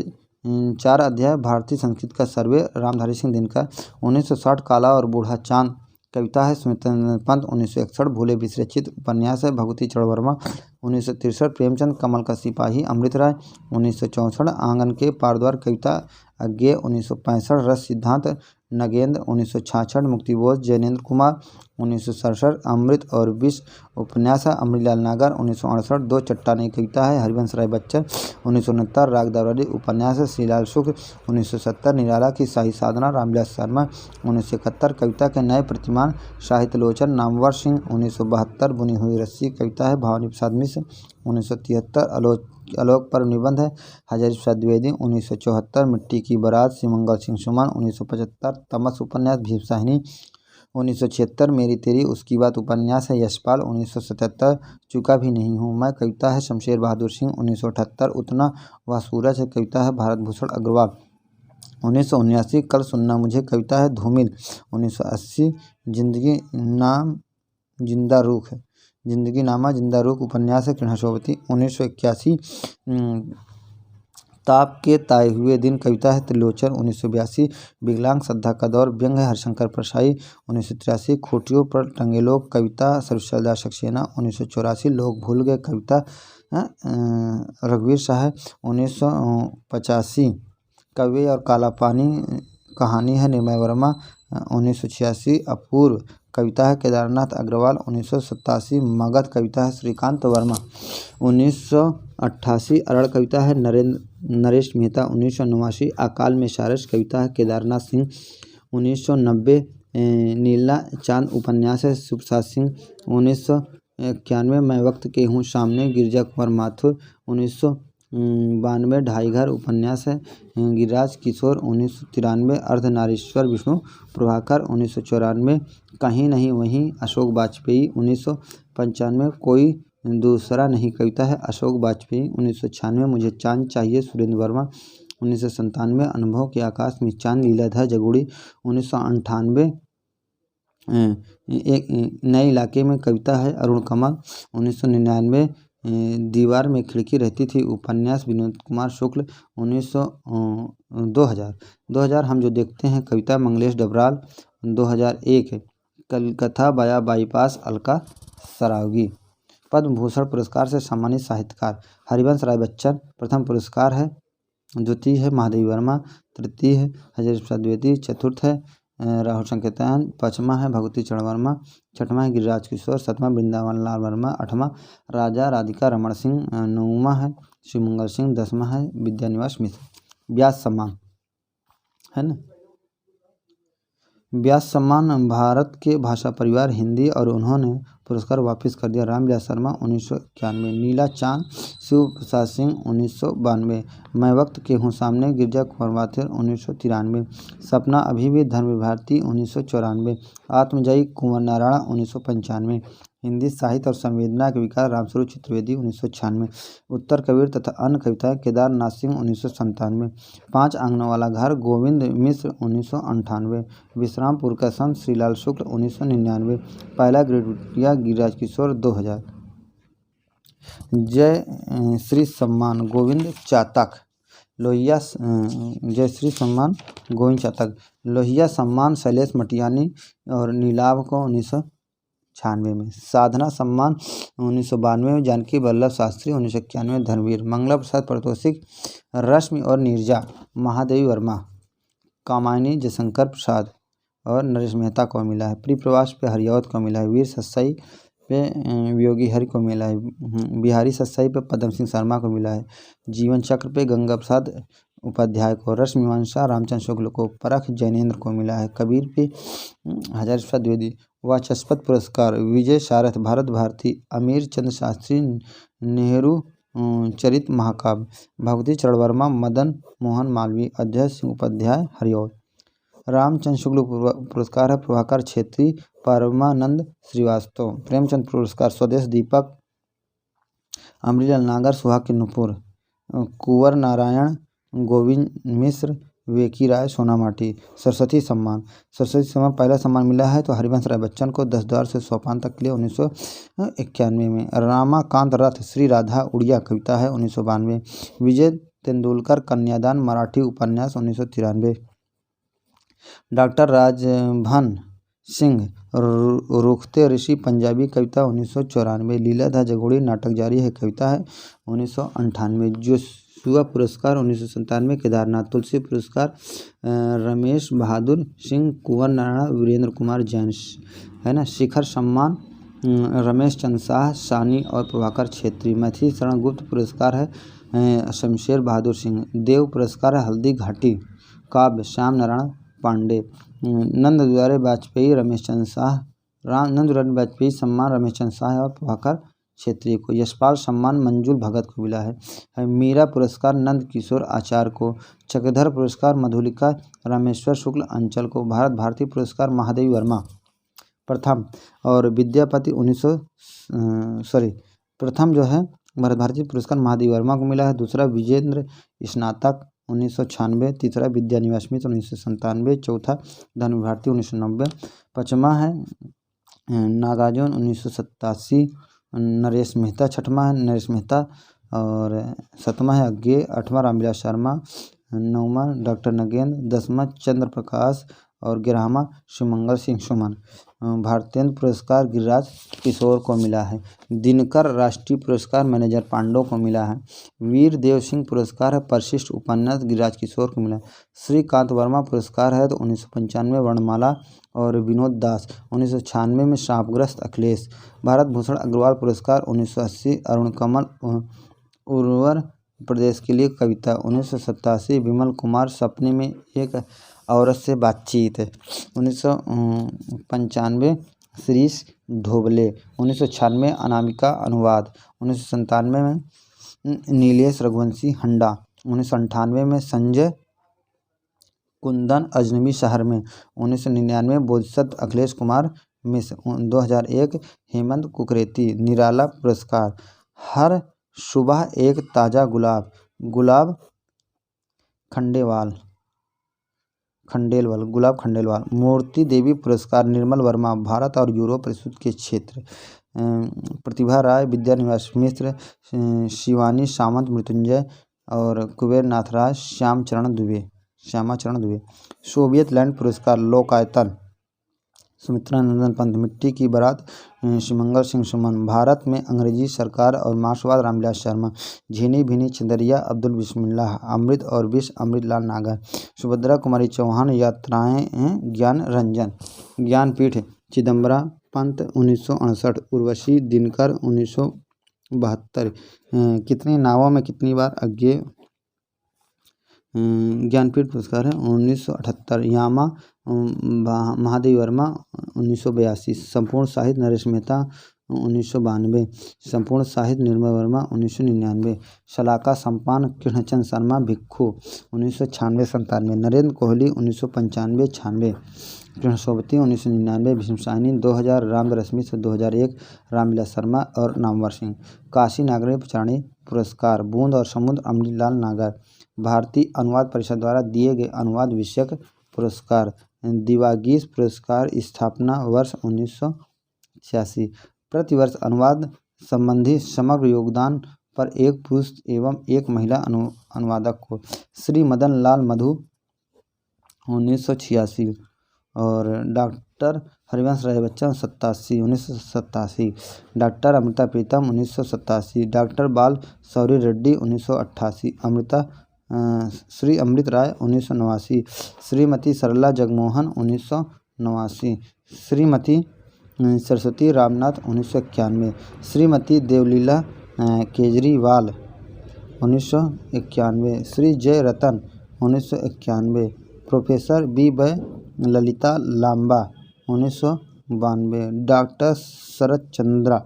4 अध्याय भारतीय संस्कृत का सर्वे रामधारी सिंह दिनकर, 1960 काला और बूढ़ा चांद कविता है स्मितनंदन पंत, 1961 भूले बिसरे चित्र उपन्यास है भगवती चरण वर्मा, 1963 प्रेमचंद कमल का सिपाही अमृत राय, 1964 आंगन के पारद्वार कविता अज्ञेय, 1965 रस सिद्धांत नगेंद्र, 1966 मुक्तिबोध जैनेन्द्र कुमार, 1967 अमृत और विष उपन्यास है अमरीलाल नागर, 1968 दो चट्टानें कविता है हरिवंश राय बच्चन, 1969 राग दरबारी उपन्यास है श्रीलाल शुक्ल, 1970 निराला की शाही साधना रामविलास शर्मा, 1971 कविता के नए प्रतिमान साहित्य लोचन नामवर सिंह, 1972 बुनी हुई रस्सी कविता है भवानी प्रसाद मिश्र, 1973 आलोक पर निबंध है हजारी प्रसाद द्विवेदी, 1974 मिट्टी की बारात सिमंगल सिंह सुमन, 1975 तमस उपन्यास भीमसाहिनी, 1976 मेरी तेरी उसकी बात उपन्यास है यशपाल, 1977 चुका भी नहीं हूँ मैं कविता है शमशेर बहादुर सिंह, 1978 उतना वह सूरज है कविता है भारत भूषण अग्रवाल, 1979 कल सुनना मुझे कविता है धूमिल, 1980 जिंदगी नामा जिंदा रूख उपन्यास है किरण शोभती, 1981 ताप के ताए हुए दिन कविता है त्रिलोचन, 1982 विकलांग श्रद्धा का दौर व्यंग है हरिशंकर परसाई, 1983 खूंटियों पर टंगे लोग कविता सर्वशैल दास सक्सेना, 1984 लोग भूल गए कविता रघुवीर शाह, 1985 कवि और काला पानी कहानी है निर्मय वर्मा, 1986 अपूर्व कविता है केदारनाथ अग्रवाल, 1987 मगध कविता है श्रीकांत वर्मा, 1988 अरड़ कविता है नरेश मेहता, 1989 अकाल में सारस कविता है केदारनाथ सिंह, 1990 नीला चांद उपन्यास है सुप्रसाद सिंह, 1991 मैं वक्त के हूँ सामने गिरजा कुमार माथुर, 1992 ढाई घर उपन्यास है। गिरिराज किशोर 1993 अर्धनारीश्वर विष्णु प्रभाकर 1994 कहीं नहीं वहीं अशोक वाजपेयी 1995 कोई दूसरा नहीं कविता है अशोक वाजपेयी 1996 मुझे चांद चाहिए सुरेंद्र वर्मा 1997 अनुभव के आकाश में चांद लीलाधर जगुड़ी 1998 एक नए इलाके में कविता है अरुण कमल 1999 दीवार में खिड़की रहती थी उपन्यास विनोद कुमार शुक्ल 2000 हम जो देखते हैं कविता मंगलेश डबराल 2001 कलकत्ता बाया बाईपास अलका सरावगी। पद्म भूषण पुरस्कार से सम्मानित साहित्यकार हरिवंश राय बच्चन प्रथम पुरस्कार है। द्वितीय है महादेवी वर्मा, तृतीय है हजारी प्रसाद द्विवेदी, चतुर्थ है राहुल संकेतन, पाँचवा है भगवती चरण वर्मा, छठवां है गिरिराज किशोर, सातवां वृंदावन लाल वर्मा, आठवां राजा राधिका रमण सिंह, नौवां है शिवमंगल सिंह, 10वां है विद्यानिवास मिश्र। व्यास सम्मान है ना। व्यास सम्मान भारत के भाषा परिवार हिंदी और उन्होंने पुरस्कार वापस कर दिया। रामविलास शर्मा 1991, नीला चांद शिव प्रसाद सिंह 1992, मैं वक्त के हूँ सामने गिरजा कुमार वाथियर 1993, सपना अभी भी धर्मवीर भारती 1994, आत्मजयी कुंवर नारायण 1995, हिंदी साहित्य और संवेदना के विकास रामस्वरूप चतुर्वेदी 1996, उत्तर कबीर तथा अन्य कविताएं केदारनाथ सिंह 1997, 5 आंगनों वाला घर गोविंद मिश्र 1998, विश्रामपुर का संत श्रीलाल शुक्ल 1999, पहला ग्रेड गिरिराज किशोर 2000। जय श्री सम्मान गोविंद चातक लोहिया जय श्री सम्मान गोविंद चातक लोहिया सम्मान शैलेश मटियानी और नीलाभ को 1996 में, साधना सम्मान 1992 में, जानकी वल्लभ शास्त्री 1991 धर्मवीर, मंगला प्रसाद पारितोषिक रश्मि और नीरजा महादेवी वर्मा, कामायनी जयशंकर प्रसाद और नरेश मेहता को मिला है, प्री प्रवास पे हरियावत को मिला है, वीर सत्साई पे वियोगी हरि को मिला है, बिहारी सत्साई पे पद्म सिंह शर्मा को मिला है, जीवन चक्र पे गंगा प्रसाद उपाध्याय को, रस मीमांसा रामचंद्र शुक्ल को, परख जैनेन्द्र को मिला है, कबीर पे हजारी प्रसाद द्विवेदी, वाचस्पति पुरस्कार विजय सारथ भारत भारती, अमीर चंद्र शास्त्री नेहरू चरित महाकाव्य, भगवती चरण वर्मा मदन मोहन मालवीय, अध्यय सिंह उपाध्याय हरिऔध, रामचंद्र शुक्ल पुरस्कार है प्रभाकर छेत्री परमानंद श्रीवास्तव, प्रेमचंद पुरस्कार स्वदेश दीपक अमरीलाल नागर सुहाग के नुपुर, कुंवर नारायण गोविंद मिश्र वेकी राय सोनामाटी, सरस्वती सम्मान पहला सम्मान मिला है तो हरिवंश राय बच्चन को 10 द्वार से सोपान तक के लिए 1991 में, रामाकांत रथ श्री राधा उड़िया कविता है 1992, विजय तेंदुलकर कन्यादान मराठी उपन्यास 1993, डॉक्टर राजभन सिंह रुखते ऋषि पंजाबी कविता 1994, लीलाधर जगोड़ी नाटक जारी है कविता है 1998, जोशुआ पुरस्कार 1997, केदारनाथ तुलसी पुरस्कार रमेश बहादुर सिंह, कुंवर नारायण वीरेंद्र कुमार जैन है ना, शिखर सम्मान रमेश चंद शाह सानी और प्रभाकर छेत्री, मैथिली शरण गुप्त पुरस्कार है शमशेर बहादुर सिंह, देव पुरस्कार है हल्दी घाटी काव्य श्याम नारायण पांडे, नंद दुलारे वाजपेयी रमेश चंद शाह, नंद दुलारे वाजपेयी सम्मान रमेश चंद शाह और प्रभाकर छेत्री को, यशपाल सम्मान मंजुल भगत को मिला है, मीरा पुरस्कार नंद किशोर आचार्य को, चक्रधर पुरस्कार मधुलिका रामेश्वर शुक्ल अंचल को, भारत भारती पुरस्कार महादेवी वर्मा प्रथम और विद्यापति प्रथम जो है भारत भारती पुरस्कार महादेवी वर्मा को मिला है, दूसरा विजेंद्र स्नातक 1996, तीसरा विद्यानिवास मिश्र 1997, चौथा धर्मवीर भारती 1990, पाँचवा है नागार्जुन 1987, नरेश मेहता, छठवां है नरेश मेहता और सातवां है अज्ञे, आठवां रामविलास शर्मा, नौवां डॉक्टर नगेंद्र, 10वां चंद्र प्रकाश और 11वां शिवमंगल सिंह सुमन, भारतेंद्र पुरस्कार गिरिराज किशोर को मिला है, दिनकर राष्ट्रीय पुरस्कार मैनेजर पांडव को मिला है, वीर देव सिंह पुरस्कार है परिशिष्ट उपन्यास गिरिराज किशोर को मिला है, श्रीकांत वर्मा पुरस्कार है तो 1995 वर्णमाला और विनोद दास 1996 में शापग्रस्त अखिलेश, भारत भूषण अग्रवाल पुरस्कार 1980 अरुण कमल उर्वर प्रदेश के लिए कविता, 1987 विमल कुमार सपने में एक औरत से बातचीत, 1995 श्रीश ढोबले, 1996 अनामिका अनुवाद, 1997 में नीलेश रघुवंशी हंडा। 1998 में संजय कुंदन अजनबी शहर में। 1999 बोधिसत्व अखिलेश कुमार मिश्र। 2001 हेमंत कुकरेती निराला पुरस्कार। हर सुबह एक ताज़ा गुलाब गुलाब खंडेलवाल। मूर्ति देवी पुरस्कार निर्मल वर्मा भारत और यूरोप परिषद के क्षेत्र। प्रतिभा राय विद्यानिवास मिश्र। शिवानी सामंत मृत्युंजय और कुबेर नाथराज श्यामाचरण दुबे। सोवियत लैंड पुरस्कार लोकायतन सुमित्रा नंदन पंत। मिट्टी की बारात शिवमंगल सिंह सुमन। भारत में अंग्रेजी सरकार और मार्क्सवाद रामविलास शर्मा। झीनी भीनी चंदरिया अब्दुल बिस्मिल्लाह। अमृत और विष अमृतलाल नागर। सुभद्रा कुमारी चौहान यात्राएं ज्ञान रंजन। ज्ञानपीठ चिदम्बरा पंत 1968। उर्वशी दिनकर 1972। कितनी नावों में कितनी बार अज्ञेय ज्ञानपीठ पुरस्कार है 1978। यामा महादेवी वर्मा 1982। संपूर्ण साहित्य नरेश मेहता 1992। संपूर्ण साहित्य निर्मल वर्मा 1999। शलाका सम्पान कृष्णचंद्र शर्मा भिक्खु 1996-97। नरेंद्र कोहली 1995-96। कृष्ण सोबती 1999। भीष्मसाइनी 2000। रामरश्मि से 2001। रामविलास शर्मा और नामवर सिंह। काशी नागरी पचाणी पुरस्कार बूंद और समुद्र अमृतलाल नागर। भारतीय अनुवाद परिषद द्वारा दिए गए अनुवाद विषयक पुरस्कार दिवागीस पुरस्कार स्थापना वर्ष 1986। प्रतिवर्ष अनुवाद संबंधी समग्र योगदान पर एक पुरुष एवं एक महिला अनुवादक को। श्री मदन लाल मधु 1986 और doctor Harivansh Rai Bachchan 1987। Doctor Amrita Pritam 1987। Doctor बाल सौरी रेड्डी 1988। श्री अमृत राय 1989। श्रीमती सरला Jagmohan 1989। Shrimati Saraswati Ramnath 1991। Shrimati देवलीला Kejriwal 1991। Shri Jai Ratan 1991। Professor B Y Lalitha Lamba 1992। Doctor Sharad Chandra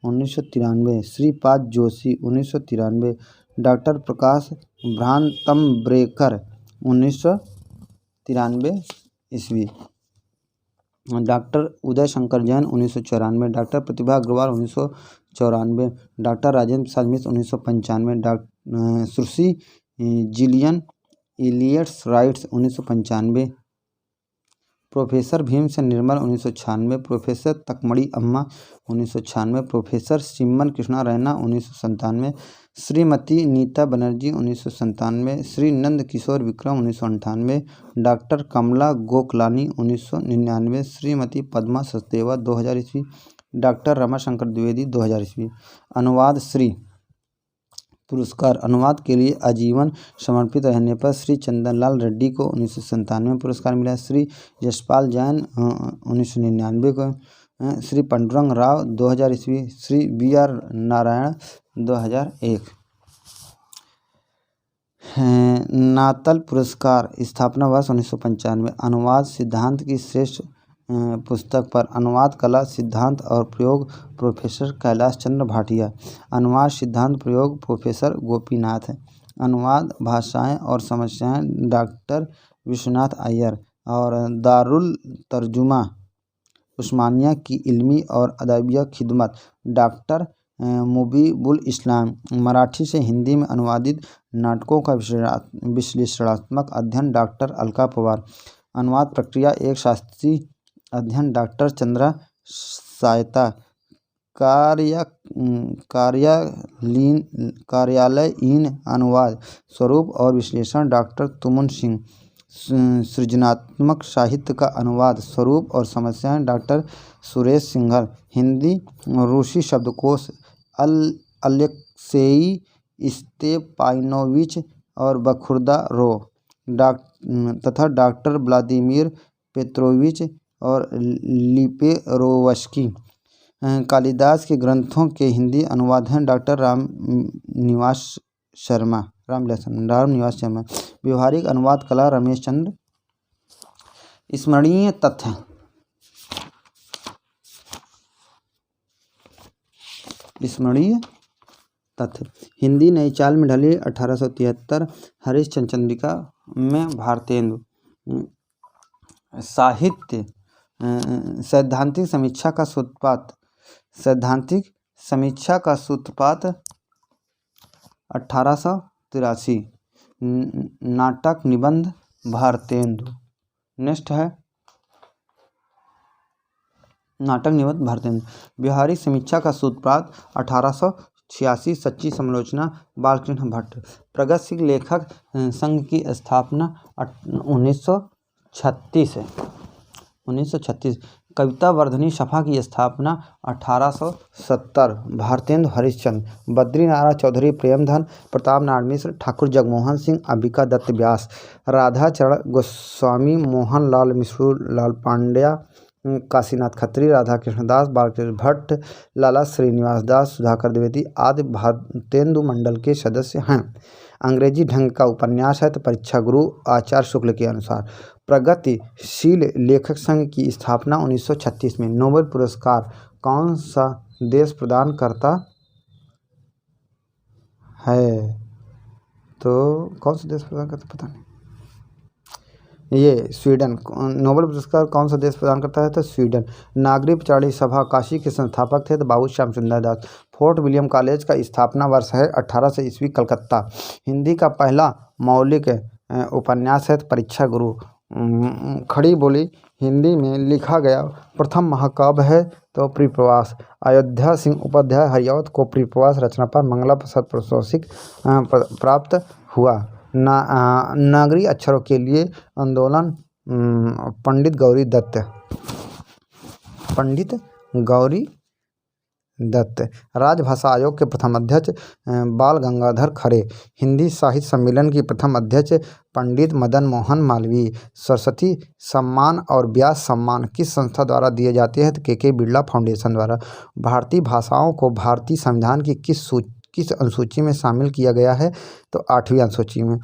1993। Shripad Joshi 1993। Doctor Prakash Bhrantambrekar 1993 ईस्वी। Doctor Uday Shankar Jain 1994। Doctor Pratibha Agarwal 1994। Doctor Rajendra Prasad Mishra 1995। Sushri Gillian Elliots Wrights 1995। Professor Bhimsen Nirmal 1996। Professor Takmadi Amma 1996। Professor Shiban Krishna Raina 1997। Shrimati Neeta Banerjee 1997। Shri Nand Kishore Vikram 1998। Doctor Kamala Goklani 1999। Shrimati Padma Sachdeva 2000 ईस्वी। डॉक्टर रमाशंकर द्विवेदी 2000 ईस्वी। अनुवाद श्री पुरस्कार अनुवाद के लिए आजीवन समर्पित रहने पर श्री चंदनलाल रेड्डी को 1997 में पुरस्कार मिला। श्री यशपाल जैन 1999 को। श्री पांडुरंग राव 2000 ईस्वी। श्री BR नारायण 2001। नातल पुरस्कार स्थापना वर्ष 1995। अनुवाद सिद्धांत की श्रेष्ठ पुस्तक पर अनुवाद कला सिद्धांत और प्रयोग प्रोफेसर कैलाश चंद्र भाटिया। अनुवाद सिद्धांत प्रयोग प्रोफेसर गोपीनाथ। अनुवाद भाषाएं और समस्याएं डॉक्टर विश्वनाथ अय्यर। और दारुल तर्जुमा उस्मानिया की इल्मी और अदबिया खिदमत डॉक्टर मुबीबुल इस्लाम। मराठी से हिंदी में अनुवादित नाटकों का विश्लेषणात्मक अध्ययन डॉक्टर अलका पवार। अनुवाद प्रक्रिया एक शास्त्रीय अध्ययन डॉक्टर चंद्रा सायता। कार्यालयीन अनुवाद स्वरूप और विश्लेषण डॉक्टर तुमुन सिंह। सृजनात्मक साहित्य का अनुवाद स्वरूप और समस्याएं डॉक्टर सुरेश सिंघल। हिंदी रूसी शब्दकोश अलेक्सेई स्तेपानोविच और बखुरदा रो तथा डॉक्टर व्लादिमीर पेत्रोविच और लिपेरोवस्की। कालिदास के ग्रंथों के हिंदी अनुवाद हैं डॉक्टर रामनिवास शर्मा। व्यवहारिक अनुवाद कला रमेश चंद्र। स्मरणीय तथ्य तथ्य। हिंदी नई चाल में ढली 1873 हरिश्चंद्र चंद्रिका में भारतेंदु। साहित्य सैद्धांतिक समीक्षा का सूत्रपात। सैद्धांतिक समीक्षा का सूत्रपात 1883। नाटक निबंध भारतेंदु। नेक्स्ट है नाटक निबंध भारतेंदु। व्यवहारिक समीक्षा का सूत्रपात 1886। सच्ची समालोचना बालकृष्ण भट्ट। प्रगतिशील लेखक संघ की स्थापना 1936 है। 1936। कविता वर्धनी सभा की स्थापना 1870। भारतेंदु हरिश्चंद्र। बद्री नारायण चौधरी, प्रेमधन, प्रताप नारायण मिश्र, ठाकुर जगमोहन सिंह, अंबिका दत्त व्यास, राधा चरण गोस्वामी, मोहन लाल मिश्रू, लाल पांड्या, काशीनाथ खत्री, राधा कृष्णदास, बालकृष्ण भट्ट, लाला श्रीनिवास दास, सुधाकर द्विवेदी आदि भारतेंदु मंडल के सदस्य हैं। अंग्रेजी ढंग का उपन्यास है तो परीक्षा गुरु आचार्य शुक्ल के अनुसार। प्रगतिशील लेखक संघ की स्थापना 1936 में। नोबेल पुरस्कार कौन सा देश प्रदान करता है? तो कौन सा देश प्रदान करता पता नहीं। ये स्वीडन। नोबेल पुरस्कार कौन सा देश प्रदान करता है? तो स्वीडन। नागरिक प्रचारणी सभा काशी के संस्थापक थे तो बाबू श्याम सुंदर दास। फोर्ट विलियम कॉलेज का स्थापना वर्ष है 1800 ईस्वी, कलकत्ता। हिंदी का पहला मौलिक उपन्यास है तो परीक्षा गुरु। खड़ी बोली हिंदी में लिखा गया प्रथम महाकाव्य है तो प्रिप्रवास। अयोध्या सिंह उपाध्याय हरिऔध को प्रिप्रवास रचना पर मंगला प्रसाद पारितोषिक प्राप्त हुआ। नागरी अक्षरों के लिए आंदोलन पंडित गौरी दत्त। राजभाषा आयोग के प्रथम अध्यक्ष बाल गंगाधर खरे। हिंदी साहित्य सम्मेलन की प्रथम अध्यक्ष पंडित मदन मोहन मालवीय। सरस्वती सम्मान और व्यास सम्मान किस संस्था द्वारा दिए जाते हैं? तो के बिरला फाउंडेशन द्वारा। भारतीय भाषाओं को भारतीय संविधान की किस अनुसूची में शामिल किया गया है? तो 8वीं अनुसूची में।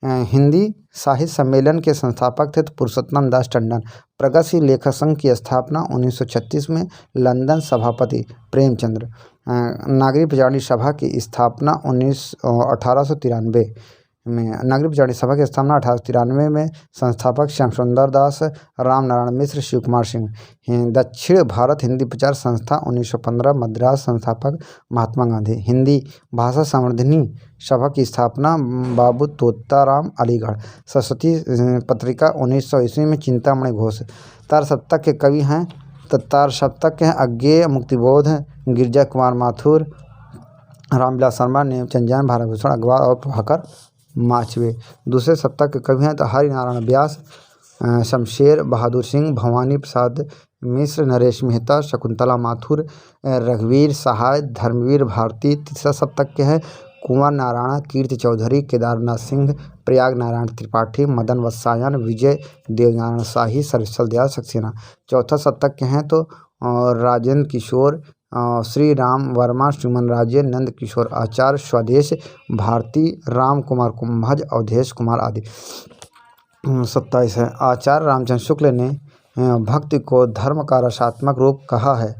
हिंदी साहित्य सम्मेलन के संस्थापक थे तो पुरुषोत्तम दास टंडन। प्रगतिशील लेखक संघ की स्थापना 1936 में। लंदन सभापति प्रेमचंद्र। नागरिक प्रचारणी सभा की स्थापना 1893 में। नागरिक प्रचारणी सभा की स्थापना 1893 में। संस्थापक श्याम सुंदर दास, राम नारायण मिश्र, शिव कुमार सिंह। दक्षिण भारत हिंदी प्रचार संस्था 1915। मद्रास संस्थापक महात्मा गांधी। हिंदी भाषा संवर्धनी सभा की स्थापना बाबू तोताराम, अलीगढ़। सरस्वती पत्रिका 1900 ईस्वी में। चिंतामणि घोष। तार सप्तक के कवि हैं तो तार सप्तक के हैं अज्ञेय, मुक्तिबोध, गिरजा कुमार माथुर, रामविलास शर्मा, नेमचंद जैन, भारतभूषण अग्रवाल और प्रभाकर माचवे। दूसरे सप्तक के कवि हैं तो हरि नारायण व्यास, शमशेर बहादुर सिंह, भवानी प्रसाद मिश्र, नरेश मेहता, शकुंतला माथुर, रघुवीर सहाय, धर्मवीर भारती। तीसरा सप्तक के हैं कुंवर नारायण, कीर्ति चौधरी, केदारनाथ सिंह, प्रयाग नारायण त्रिपाठी, मदन वत्सायन, विजय देवनारायण शाही, सर्वशल दयाल सक्सेना। चौथा सप्तक के हैं तो राजेंद्र किशोर, श्री राम वर्मा, सुमन राजे, नंद किशोर आचार्य, स्वदेश भारती, राम कुमार कुंभज, अवधेश कुमार आदि। 27 है। आचार्य रामचंद्र शुक्ल ने भक्ति को धर्म का रसात्मक रूप कहा है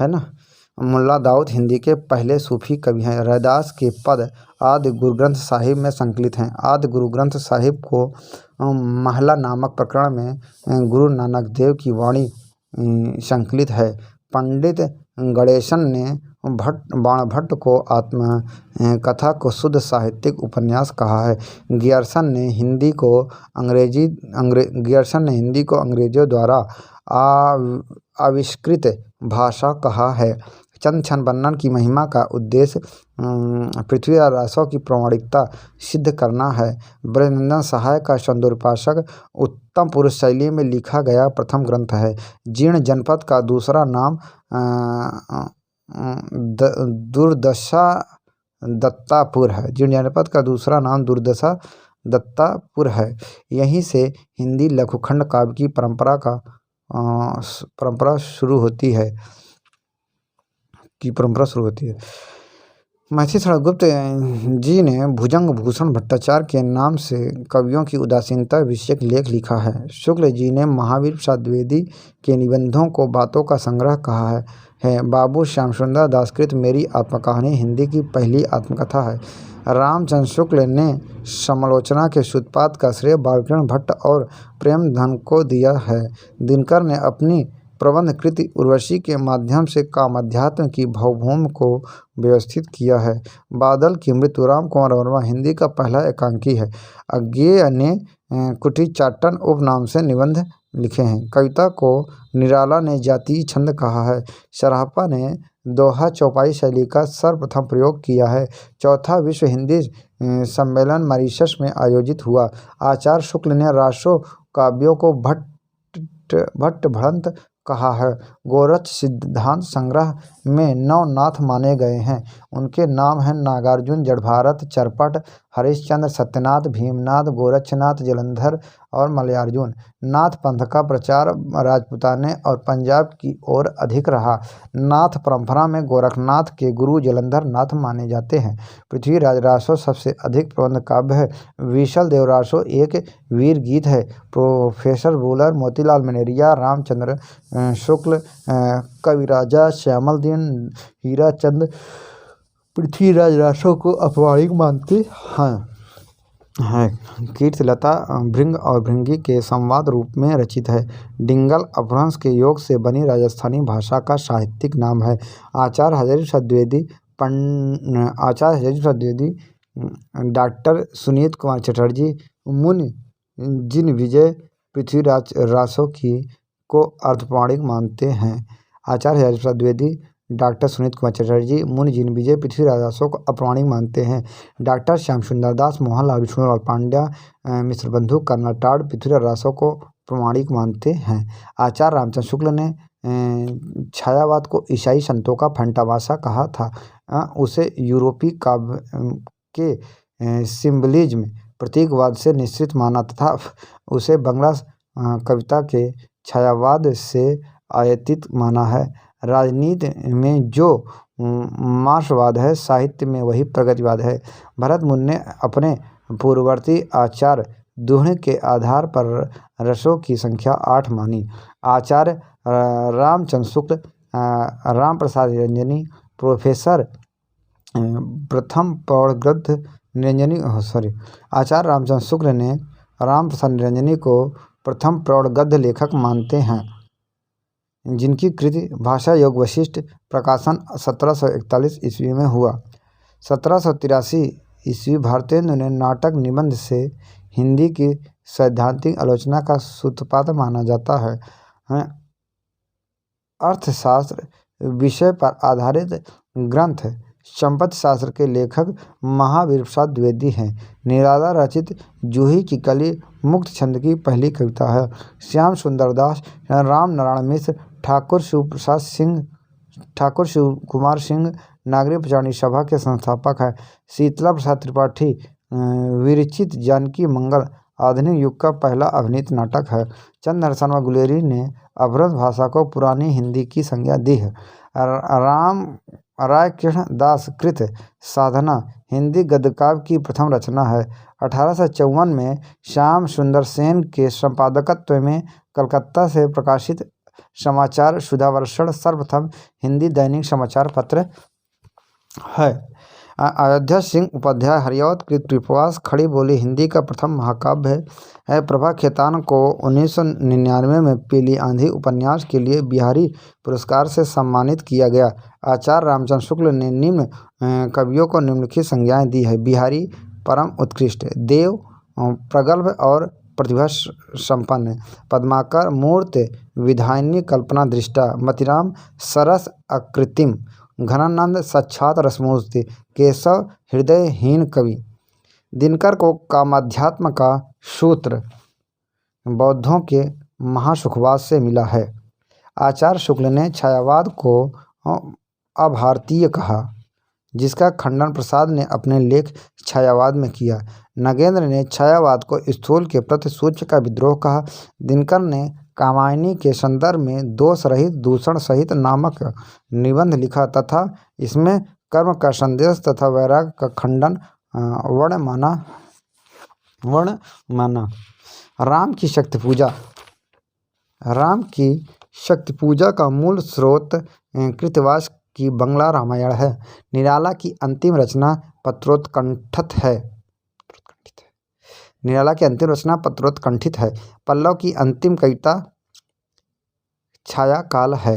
ना। मुल्ला दाऊद हिंदी के पहले सूफी कवि हैं। रैदास के पद आदि गुरु ग्रंथ साहिब में संकलित हैं। आदि गुरु ग्रंथ साहिब को महला नामक प्रकरण में गुरु नानक देव की वाणी संकलित है। पंडित गणेशन ने बाणभट्ट को आत्मकथा को शुद्ध साहित्यिक उपन्यास कहा है। गियर्सन ने हिंदी को अंग्रेजों द्वारा आविष्कृत भाषा कहा है। चंद छंद वर्णन की महिमा का उद्देश्य पृथ्वीराज रासव की प्रामाणिकता सिद्ध करना है। ब्रजनंदन सहाय का छंदोपासक उत्तम पुरुष शैली में लिखा गया प्रथम ग्रंथ है। जीर्ण जनपद का दूसरा नाम दुर्दशा दत्तापुर है। जीर्ण जनपद का दूसरा नाम दुर्दशा दत्तापुर है। यहीं से हिंदी लघुखंड काव्य की परंपरा शुरू होती है। मैथिली गुप्त जी ने भुजंग भूषण भट्टाचार्य के नाम से कवियों की उदासीनता विषयक लेख लिखा है। शुक्ल जी ने महावीर प्रसाद द्विवेदी के निबंधों को बातों का संग्रह कहा है। बाबू श्याम सुंदर दासकृत मेरी आत्मकहानी हिंदी की पहली आत्मकथा है। रामचंद्र शुक्ल ने समालोचना के सूत्रपात का श्रेय बालकृष्ण भट्ट और प्रेमधन को दिया है। दिनकर ने अपनी प्रबंध कृति उर्वशी के माध्यम से कामाध्यात्म की भावभूमि को व्यवस्थित किया है। बादल की मृत्यु राम कुमार वर्मा हिंदी का पहला एकांकी है। अज्ञेय ने कुटीचाटन उपनाम से निबंध लिखे हैं। कविता को निराला ने जातीय छंद कहा है। सराफा ने दोहा चौपाई शैली का सर्वप्रथम प्रयोग किया है। चौथा विश्व हिंदी सम्मेलन मॉरिशस में आयोजित हुआ। आचार्य शुक्ल ने रासो काव्यों को भट्ट भड़ंत कहा है। गोरक्ष सिद्धांत संग्रह में 9 नाथ माने गए हैं। उनके नाम हैं नागार्जुन, जड़भारत, चरपट, हरिश्चंद्र, सत्यनाथ, भीमनाथ, गोरक्षनाथ, जलंधर और मलयार्जुन। नाथ पंथ का प्रचार राजपूताने और पंजाब की ओर अधिक रहा। नाथ परंपरा में गोरखनाथ के गुरु जलंधर नाथ माने जाते हैं। पृथ्वीराज रासो सबसे अधिक प्रबंध काव्य है। विशल देव रासो एक वीर गीत है। प्रोफेसर वूलर, मोतीलाल मनेरिया, रामचंद्र शुक्ल, कविराजा श्यामलदीन, हीराचंद पृथ्वीराज रासो को अपवाणिक मानते हैं। कीर्तिलता भृंग और भृंगी के संवाद रूप में रचित है। डिंगल अपभ्रंश के योग से बनी राजस्थानी भाषा का साहित्यिक नाम है। आचार्य हज़ारी प्रसाद द्विवेदी, डॉक्टर सुनीत कुमार चटर्जी, मुनि जिन विजय पृथ्वीराज रासो को अर्धपौराणिक मानते हैं। आचार्य हज़ारी प्रसाद द्विवेदी, डॉक्टर सुनीत कुमार चटर्जी, मुनि जिन विजय पृथ्वीराज रासो को अपौराणिक मानते हैं। डॉक्टर श्याम सुंदर दास, मोहनलाल विष्णुलाल पांड्या, मिश्रबंधु कर्नाटाड़ पृथ्वीराज रासो को प्रमाणिक मानते हैं। आचार्य रामचंद्र शुक्ल ने छायावाद को ईसाई संतों का फंटावासा कहा था। उसे यूरोपीय काव्य के सिम्बलिज्म प्रतीकवाद से निश्चित माना तथा उसे बंगला कविता के छायावाद से आयातित माना है। राजनीति में जो मार्क्सवाद है, साहित्य में वही प्रगतिवाद है। भरत मुनि ने अपने पूर्ववर्ती आचार्य दुह्न के आधार पर रसों की संख्या 8 मानी। आचार्य रामचंद्र शुक्ल, राम प्रसाद निरंजनी, प्रोफेसर प्रथम प्रौढ़ निरंजनी आचार्य रामचंद्र शुक्ल ने राम प्रसाद निरंजनी को प्रथम प्रौढ़ गद्य लेखक मानते हैं, जिनकी कृति भाषा योग वशिष्ठ प्रकाशन 1741 ईस्वी में हुआ। 1783 ईस्वी भारतेंदु ने नाटक निबंध से हिंदी की सैद्धांतिक आलोचना का सूत्रपात माना जाता है। अर्थशास्त्र विषय पर आधारित ग्रंथ संपत्ति शास्त्र के लेखक महावीर प्रसाद द्विवेदी हैं। निराला रचित जूही की कली मुक्त छंद की पहली कविता है। श्याम सुंदर दास, राम नारायण मिश्र, ठाकुर शिव कुमार सिंह नागरिक प्रचारणी सभा के संस्थापक हैं। शीतला प्रसाद त्रिपाठी विरचित जानकी मंगल आधुनिक युग का पहला अभिनीत नाटक है। चंद्रहर शर्मा गुलेरी ने अपभ्रंश भाषा को पुरानी हिंदी की संज्ञा दी है। राम राय कृष्ण दास कृत साधना हिंदी गद्यकाव्य की प्रथम रचना है। 1854 में श्याम सुंदर सेन के संपादकत्व में कलकत्ता से प्रकाशित समाचार सुधावर्षण सर्वप्रथम हिंदी दैनिक समाचार पत्र है। अयोध्या सिंह उपाध्याय हरिऔध कृत कृपवास खड़ी बोली हिंदी का प्रथम महाकाव्य है। प्रभा खेतान को 1999 में पीली आंधी उपन्यास के लिए बिहारी पुरस्कार से सम्मानित किया गया। आचार्य रामचंद्र शुक्ल ने निम्न कवियों को निम्नलिखित संज्ञाएं दी है। बिहारी परम उत्कृष्ट, देव प्रगल्भ और प्रतिभा संपन्न, पद्माकर मूर्त विधायिनी कल्पना दृष्टा, मतिराम सरस अकृत्रिम, घनानंद साक्षात रसमूर्ति, केशव हृदयहीन कवि। दिनकर को कामाध्यात्म का सूत्र बौद्धों के महासुखवाद से मिला है। आचार्य शुक्ल ने छायावाद को अभारतीय कहा, जिसका खंडन प्रसाद ने अपने लेख छायावाद में किया। नगेंद्र ने छायावाद को स्थूल के प्रति सूक्ष्म का विद्रोह कहा। दिनकर ने कामायनी के संदर्भ में दोष रहित दूषण सहित नामक निबंध लिखा तथा इसमें कर्म का संदेश तथा वैराग्य का खंडन वर्ण माना। राम की शक्ति पूजा का मूल स्रोत कृतवास की बंगला रामायण है। निराला की अंतिम रचना पत्रोत्कंठित है। पल्लव की अंतिम कविता छाया काल है।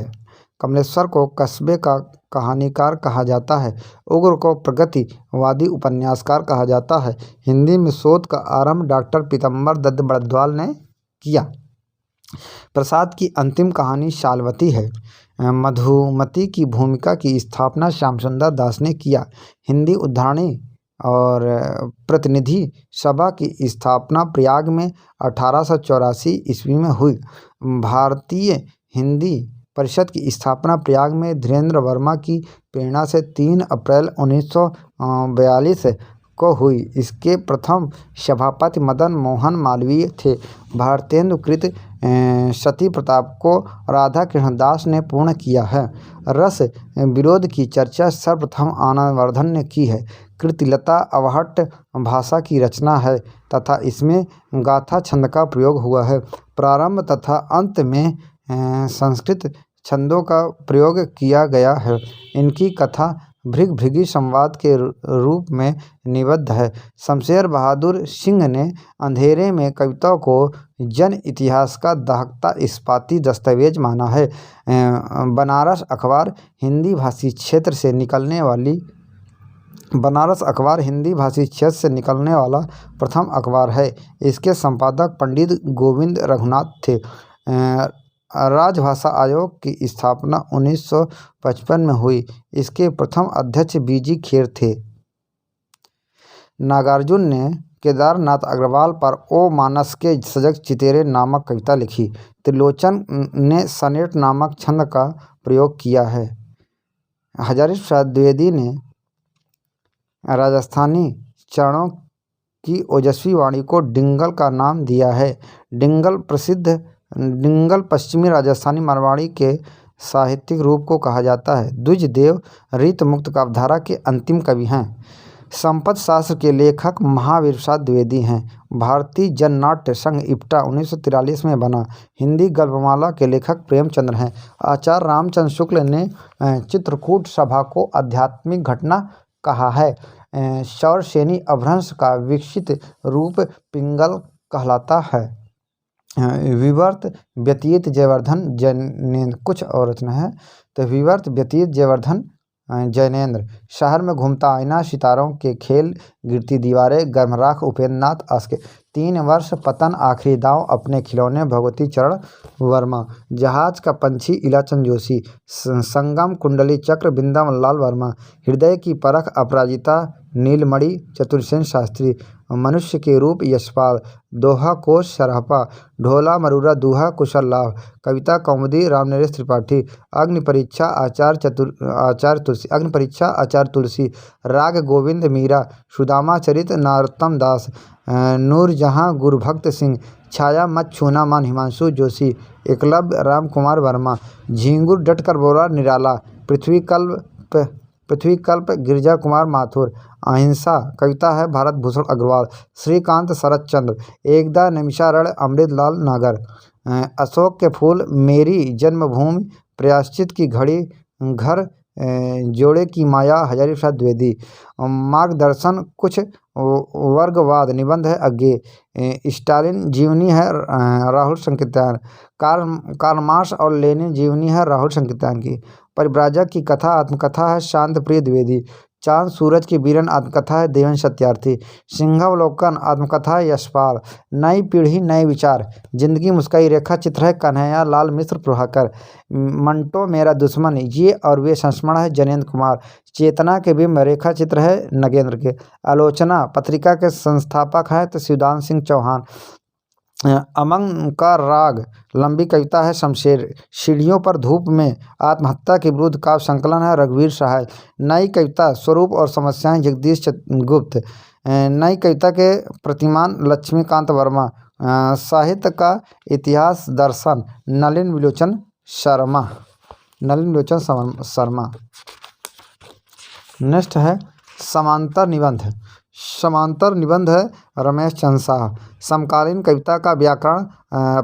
कमलेश्वर को कस्बे का कहानीकार कहा जाता है। उग्र को प्रगतिवादी उपन्यासकार कहा जाता है। हिंदी में शोध का आरंभ डॉक्टर पीतम्बर दत्त बड़द्वाल ने किया। प्रसाद की अंतिम कहानी शालवती है। मधुमती की भूमिका की स्थापना श्याम सुंदर दास ने किया। हिंदी उद्धारणी और प्रतिनिधि सभा की स्थापना प्रयाग में 1884 ईस्वी में हुई। भारतीय हिंदी परिषद की स्थापना प्रयाग में धीरेन्द्र वर्मा की प्रेरणा से 3 अप्रैल 1942 को हुई। इसके प्रथम सभापति मदन मोहन मालवीय थे। भारतेंदुकृत सती प्रताप को राधा कृष्ण दास ने पूर्ण किया है। रस विरोध की चर्चा सर्वप्रथम आनंदवर्धन ने की है। कृतिलता अवहट्ट भाषा की रचना है तथा इसमें गाथा छंद का प्रयोग हुआ है। प्रारंभ तथा अंत में संस्कृत छंदों का प्रयोग किया गया है। इनकी कथा भृगु संवाद के रूप में निबद्ध है। शमशेर बहादुर सिंह ने अंधेरे में कविता को जन इतिहास का दहकता इस्पाती दस्तावेज माना है। बनारस अखबार हिंदी भाषी क्षेत्र से निकलने वाला प्रथम अखबार है। इसके संपादक पंडित गोविंद रघुनाथ थे। राजभाषा आयोग की स्थापना 1955 में हुई। इसके प्रथम अध्यक्ष बीजी खेर थे। नागार्जुन ने केदारनाथ अग्रवाल पर ओ मानस के सजग चितेरे नामक कविता लिखी। त्रिलोचन ने सनेट नामक छंद का प्रयोग किया है। हजारी प्रसाद द्विवेदी ने राजस्थानी चरणों की ओजस्वी वाणी को डिंगल का नाम दिया है। डिंगल पश्चिमी राजस्थानी मारवाड़ी के साहित्यिक रूप को कहा जाता है। द्विजदेव रीतमुक्त काव्यधारा के अंतिम कवि हैं। संपद शास्त्र के लेखक महावीर प्रसाद द्विवेदी हैं। भारतीय जननाट्य संघ इप्टा 1943 में बना। हिंदी गल्पमाला के लेखक प्रेमचंद्र हैं। आचार्य रामचंद्र शुक्ल ने चित्रकूट सभा को आध्यात्मिक घटना कहा है। शौरसेनी अपभ्रंश का विकसित रूप पिंगल कहलाता है। विवर्त व्यतीत जयवर्धन जैनेन्द्र कुछ और रचना है। तो विवर्त व्यतीत जयवर्धन जैनेन्द्र। शहर में घूमता आईना, सितारों के खेल, गिरती दीवारें, गर्मराख उपेंद्र नाथ आस्के। 3 वर्ष पतन, आखिरी दांव, अपने खिलौने भगवती चरण वर्मा। जहाज का पंछी इलाचंद जोशी। संगम कुंडली चक्र वृंदावन लाल वर्मा। हृदय की परख अपराजिता नीलमणि चतुर्सेन शास्त्री। मनुष्य के रूप यशपाल। दोहा कोश सरहपा। ढोला मरूरा दूहा कुशल लाभ। कविता कौमुदी रामनरेश त्रिपाठी। अग्नि परीक्षा आचार्य तुलसी। राग गोविंद मीरा। सुदामा चरित नरोत्तम दास। नूरजहां गुरुभक्त सिंह। छाया मत छूना मान हिमांशु जोशी। एकलव्य राम कुमार वर्मा। झींगुर डटकर बोला निराला। पृथ्वीकल्प गिरिजा कुमार माथुर। अहिंसा कविता है भारत भूषण अग्रवाल। श्रीकांत शरद चंद्र। एकदा नैमिषारण्य अमृतलाल नागर। अशोक के फूल मेरी जन्मभूमि। प्रायश्चित की घड़ी घर जोड़े की माया हजारी प्रसाद द्विवेदी। मार्गदर्शन कुछ वर्गवाद निबंध है अज्ञे। स्टालिन जीवनी है राहुल संकीर्तन। कार्ल मार्क्स और लेनिन जीवनी है राहुल संकीर्तन की। परिव्राजक की कथा आत्मकथा है शांत प्रिय द्विवेदी। चांद सूरज की बीरन आत्मकथा है देवेंद्र सत्यार्थी। सिंहावलोकन आत्मकथा है यशपाल। नई पीढ़ी नए विचार। जिंदगी मुस्काई रेखा चित्र है कन्हैया लाल मिश्र प्रभाकर। मंटो मेरा दुश्मन ये और वे संस्मरण है जनेंद्र कुमार। चेतना के बिंब रेखा चित्र है नगेंद्र के। आलोचना पत्रिका के संस्थापक हैं तो शिवदान सिंह चौहान। अमंग का राग लंबी कविता है शमशेर। सीढ़ियों पर धूप में आत्महत्या के विरुद्ध काव्य संकलन है रघुवीर सहाय। नई कविता स्वरूप और समस्याएं जगदीश गुप्त। नई कविता के प्रतिमान लक्ष्मीकांत वर्मा। साहित्य का इतिहास दर्शन नलिन विलोचन शर्मा। नेक्स्ट है समांतर निबंध। समांतर निबंध है रमेश चंद्र शाह। समकालीन कविता का व्याकरण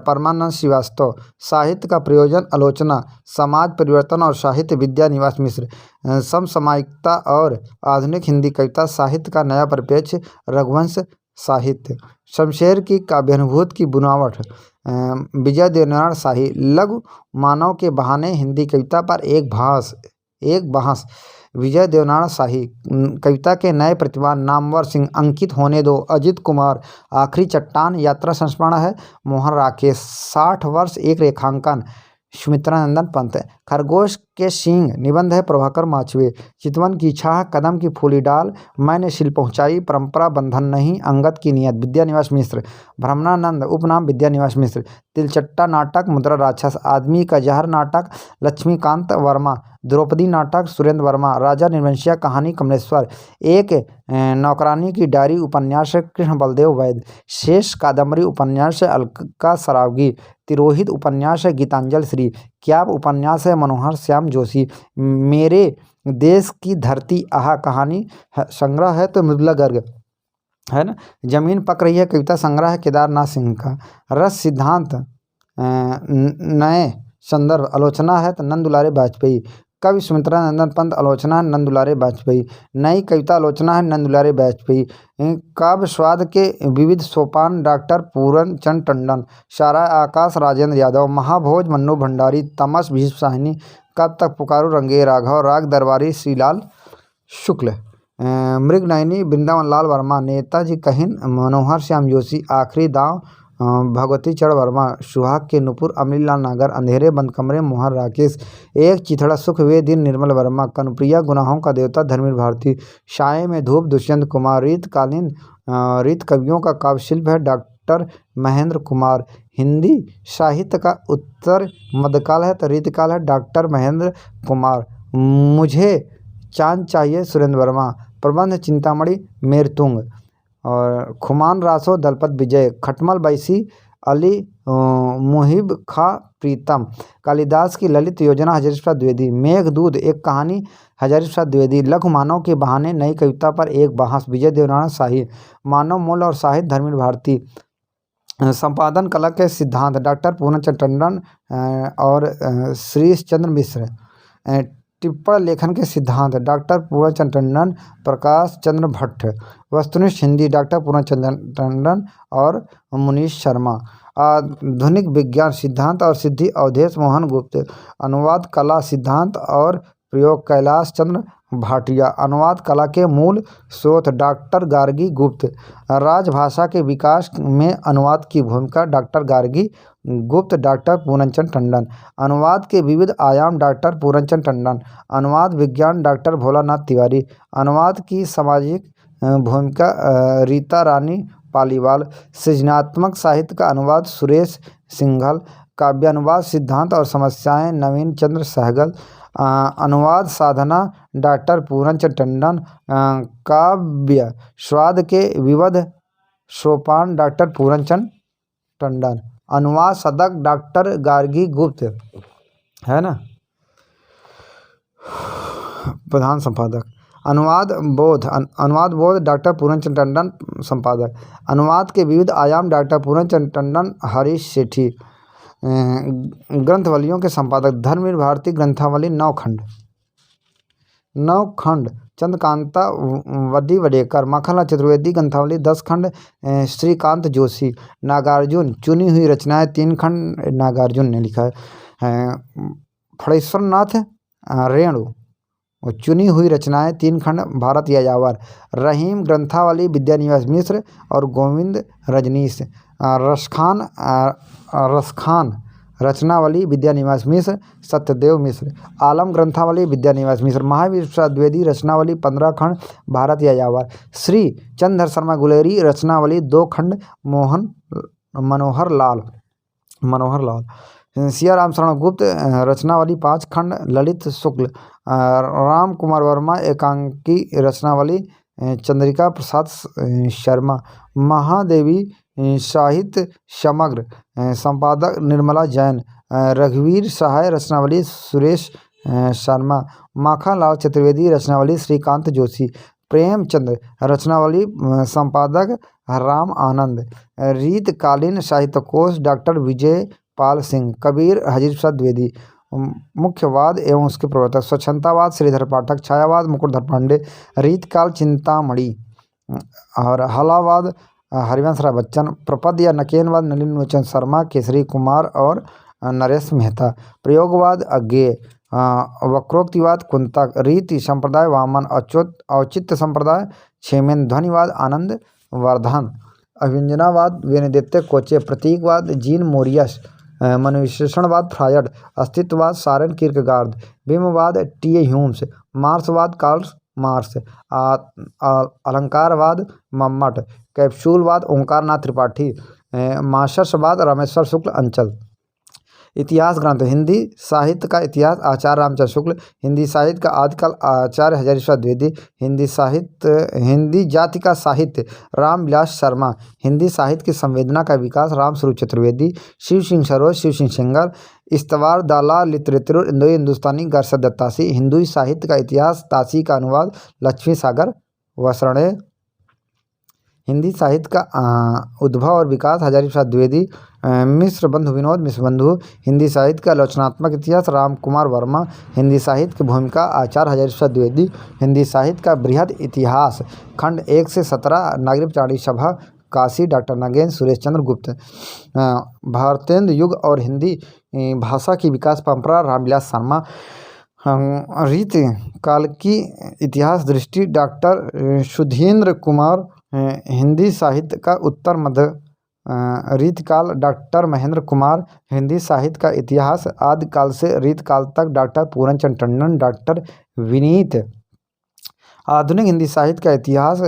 परमानंद श्रीवास्तव। साहित्य का प्रयोजन आलोचना, समाज परिवर्तन और साहित्य विद्या निवास मिश्र। समसामयिकता और आधुनिक हिंदी कविता साहित्य का नया परिप्रेक्ष्य रघुवंश साहित्य। शमशेर की काव्यानुभूति की बुनावट विजय देवनारायण शाही। लघु मानव के बहाने हिंदी कविता पर एक बहस विजय देवनारायण शाही। कविता के नए प्रतिभा नामवर सिंह। अंकित होने दो अजित कुमार। आखिरी चट्टान यात्रा संस्मरण है मोहन राकेश। 60 वर्ष एक रेखांकन सुमित्रा नंदन पंत। खरगोश के सींग निबंध है प्रभाकर माचवे। चितवन की छाह कदम की फूली डाल। मैंने सिल पहुंचाई परंपरा बंधन नहीं अंगद की नियत विद्यानिवास मिश्र। भ्रमणानंद उपनाम विद्यानिवास मिश्र। तिलचट्टा नाटक मुद्रा राक्षस। आदमी का जहर नाटक लक्ष्मीकांत वर्मा। द्रौपदी नाटक सुरेंद्र वर्मा। राजा निर्वंशिया कहानी कमलेश्वर। एक नौकरानी की डायरी उपन्यास कृष्ण बलदेव वैद्य। शेष कादम्बरी उपन्यास अलका सरावगी। तिरोहित उपन्यास गीतांजलि श्री। क्याब उपन्यास है मनोहर श्याम जोशी। मेरे देश की धरती आहा कहानी संग्रह है तो मृदुला गर्ग है ना। जमीन पक रही है कविता संग्रह है केदारनाथ सिंह का। रस सिद्धांत नए संदर्भ आलोचना है तो नंद दुलारे वाजपेयी। कवि सुमित्रा नंदन पंत आलोचना है नंद दुलारे वाजपेयी। नई कविता आलोचना है नंद दुलारे वाजपेयी। काव्य स्वाद के विविध सोपान डॉक्टर पूरन चंद टंडन। शारा आकाश राजेंद्र यादव। महाभोज मन्नू भंडारी। तमस भीष्म साहिनी। कब तक पुकारो रंगे राघव। राग दरबारी श्रीलाल शुक्ल। मृगनयनी वृंदावन लाल वर्मा। नेताजी कहिन मनोहर श्याम जोशी। आखिरी दांव भगवती चरण वर्मा। सुहाग के नुपुर अमरीलाल नागर। अंधेरे बंद कमरे मोहन राकेश। एक चिथड़ा सुख वे दिन निर्मल वर्मा। कनुप्रिया गुनाहों का देवता धर्मवीर भारती। साये में धूप दुष्यंत कुमार। रीत कवियों का काव्य शिल्प है डॉक्टर महेंद्र कुमार। हिंदी साहित्य का उत्तर मध्यकाल है तो रीतकाल है डॉक्टर महेंद्र कुमार। मुझे चांद चाहिए सुरेंद्र वर्मा। प्रबंध चिंतामणि मेरतुंग। और खुमान रासो दलपत विजय। खटमल बैसी अली मुहिब खा प्रीतम। कालिदास की ललित योजना हजारी प्रसाद द्विवेदी। मेघदूत एक कहानी हजारी प्रसाद द्विवेदी। लघु मानव के बहाने नई कविता पर एक बहस विजय देवनारायण शाही। मानव मूल और साहित्य धर्मवीर भारती। संपादन कला के सिद्धांत डॉक्टर पूर्णचंद्र टंडन और श्रीश चंद्र मिश्र। टिप्पण लेखन के सिद्धांत डॉक्टर पूर्णचंद्र टंडन प्रकाश चंद्र भट्ट। वस्तुनिष्ठ हिंदी डॉक्टर पूर्णचंद्र टंडन और मुनीश शर्मा। आधुनिक विज्ञान सिद्धांत और सिद्धि अवधेश मोहन गुप्त। अनुवाद कला सिद्धांत और प्रयोग कैलाश चंद्र भाटिया। अनुवाद कला के मूल स्रोत डॉक्टर गार्गी गुप्त। राजभाषा के विकास में अनुवाद की भूमिका डॉक्टर गार्गी गुप्त डॉक्टर पूर्णचंद्र टंडन। अनुवाद के विविध आयाम डॉक्टर पूर्णचंद्र टंडन। अनुवाद विज्ञान डॉक्टर भोलानाथ तिवारी। अनुवाद की सामाजिक भूमिका रीता रानी पालीवाल। सृजनात्मक साहित्य का अनुवाद सुरेश सिंघल। काव्यानुवाद सिद्धांत और समस्याएं नवीन चंद्र सहगल। अनुवाद साधना डॉक्टर पूर्णचंद्र टंडन। काव्य स्वाद के विविध सोपान डॉक्टर पूर्णचंद्र टंडन। अनुवाद सदक डॉक्टर गार्गी गुप्त है ना। प्रधान संपादक अनुवाद बोध डॉक्टर पूर्णचंद्र टंडन संपादक। अनुवाद के विविध आयाम डॉक्टर पूर्णचंद्र टंडन हरीश सेठी। ग्रंथावलियों के संपादक धर्मवीर भारती। ग्रंथावली 9 खंड चंद्रकांता वड्डी वडेकर। माखनलाल चतुर्वेदी। ग्रंथावली 10 खंड श्रीकांत जोशी। नागार्जुन चुनी हुई रचनाएं 3 खंड नागार्जुन ने लिखा है। फणेश्वर नाथ रेणु चुनी हुई रचनाएं 3 खंड भारत यायावर। रहीम ग्रंथावली विद्यानिवास मिश्र और गोविंद रजनीश। रसखान रचनावली विद्यानिवास मिश्र सत्यदेव मिश्र। आलम ग्रंथावली विद्यानिवास मिश्र। महावीर प्रसाद द्विवेदी रचनावली 15 खंड भारत यायावर। श्री चंद्र शर्मा गुलेरी रचनावली 2 खंड मनोहर लाल। सिया राम शरण गुप्त रचनावली 5 खंड ललित शुक्ल। राम कुमार वर्मा एकांकी रचनावली चंद्रिका प्रसाद शर्मा। महादेवी साहित्य समग्र संपादक निर्मला जैन। रघुवीर सहाय रचनावली सुरेश शर्मा, माखनलाल चतुर्वेदी रचनावली श्रीकांत जोशी, प्रेमचंद रचनावली संपादक राम आनंद, रीतकालीन साहित्यकोश डॉक्टर विजय पाल सिंह, कबीर हजीर प्रसाद द्विवेदी, मुख्यवाद एवं उसके प्रवर्तक स्वच्छंदतावाद श्रीधर पाठक, छायावाद मुकुटधर पांडे, रीतकाल चिंतामणि और हलावाद हरिवंश राय बच्चन, प्रपद या नकेनवाद नलिन लोचन शर्मा, केसरी कुमार और नरेश मेहता, प्रयोगवाद अज्ञेय, वक्रोक्तिवाद कुंतक, रीति संप्रदाय वामन, औचित्य संप्रदाय क्षेमेन, ध्वनिवाद आनंद वर्धन, अभिव्यंजनावाद बेनेडिक्ट कोचे, प्रतीकवाद जीन मोरियस, मनोविश्लेषणवाद फ्रायड, अस्तित्ववाद सारेन किर्केगार्ड, बिंबवाद टी ह्यूम्स, मार्क्सवाद कार्ल मार्क्स, अलंकारवाद मम्मट, कैप्सूलवाद ओंकारनाथ त्रिपाठी, माशर्सवाद रामेश्वर शुक्ल अंचल। इतिहास ग्रंथ हिंदी साहित्य का इतिहास आचार्य रामचंद्र शुक्ल, हिंदी साहित्य का आदिकाल आचार्य हजारी प्रसाद द्विवेदी, हिंदी जाति का साहित्य रामविलास शर्मा, हिंदी साहित्य की संवेदना का विकास रामस्वरूप चतुर्वेदी, शिव सिंह सरोज, शिव सिंह सेंगर, इस्तवार दाला लिटरेचर इंडो हिंदुस्तानी गरसद दत्तासी, हिंदू साहित्य का इतिहास तासी का अनुवाद लक्ष्मी सागर वसरणे, हिंदी साहित्य का उद्भव और विकास हजारी प्रसाद द्विवेदी, मिश्र बंधु विनोद मिश्र बंधु, हिंदी साहित्य का आलोचनात्मक इतिहास राम कुमार वर्मा, हिंदी साहित्य की भूमिका आचार्य हजारी प्रसाद द्विवेदी, हिंदी साहित्य का बृहद इतिहास खंड 1 से 17 नागरिक प्राणी सभा काशी डॉक्टर नगेंद्र सुरेश चंद्र गुप्त, भारतेंद्र युग और हिंदी भाषा की विकास परंपरा रामविलास शर्मा, रीत काल की इतिहास दृष्टि डॉक्टर सुधींद्र कुमार, हिंदी साहित्य का उत्तर मध्य रीतकाल डॉक्टर महेंद्र कुमार, हिंदी साहित्य का इतिहास आदिकाल से रीतकाल तक डॉक्टर पूरनचंद टंडन, डॉक्टर विनीत, आधुनिक हिंदी साहित्य का इतिहास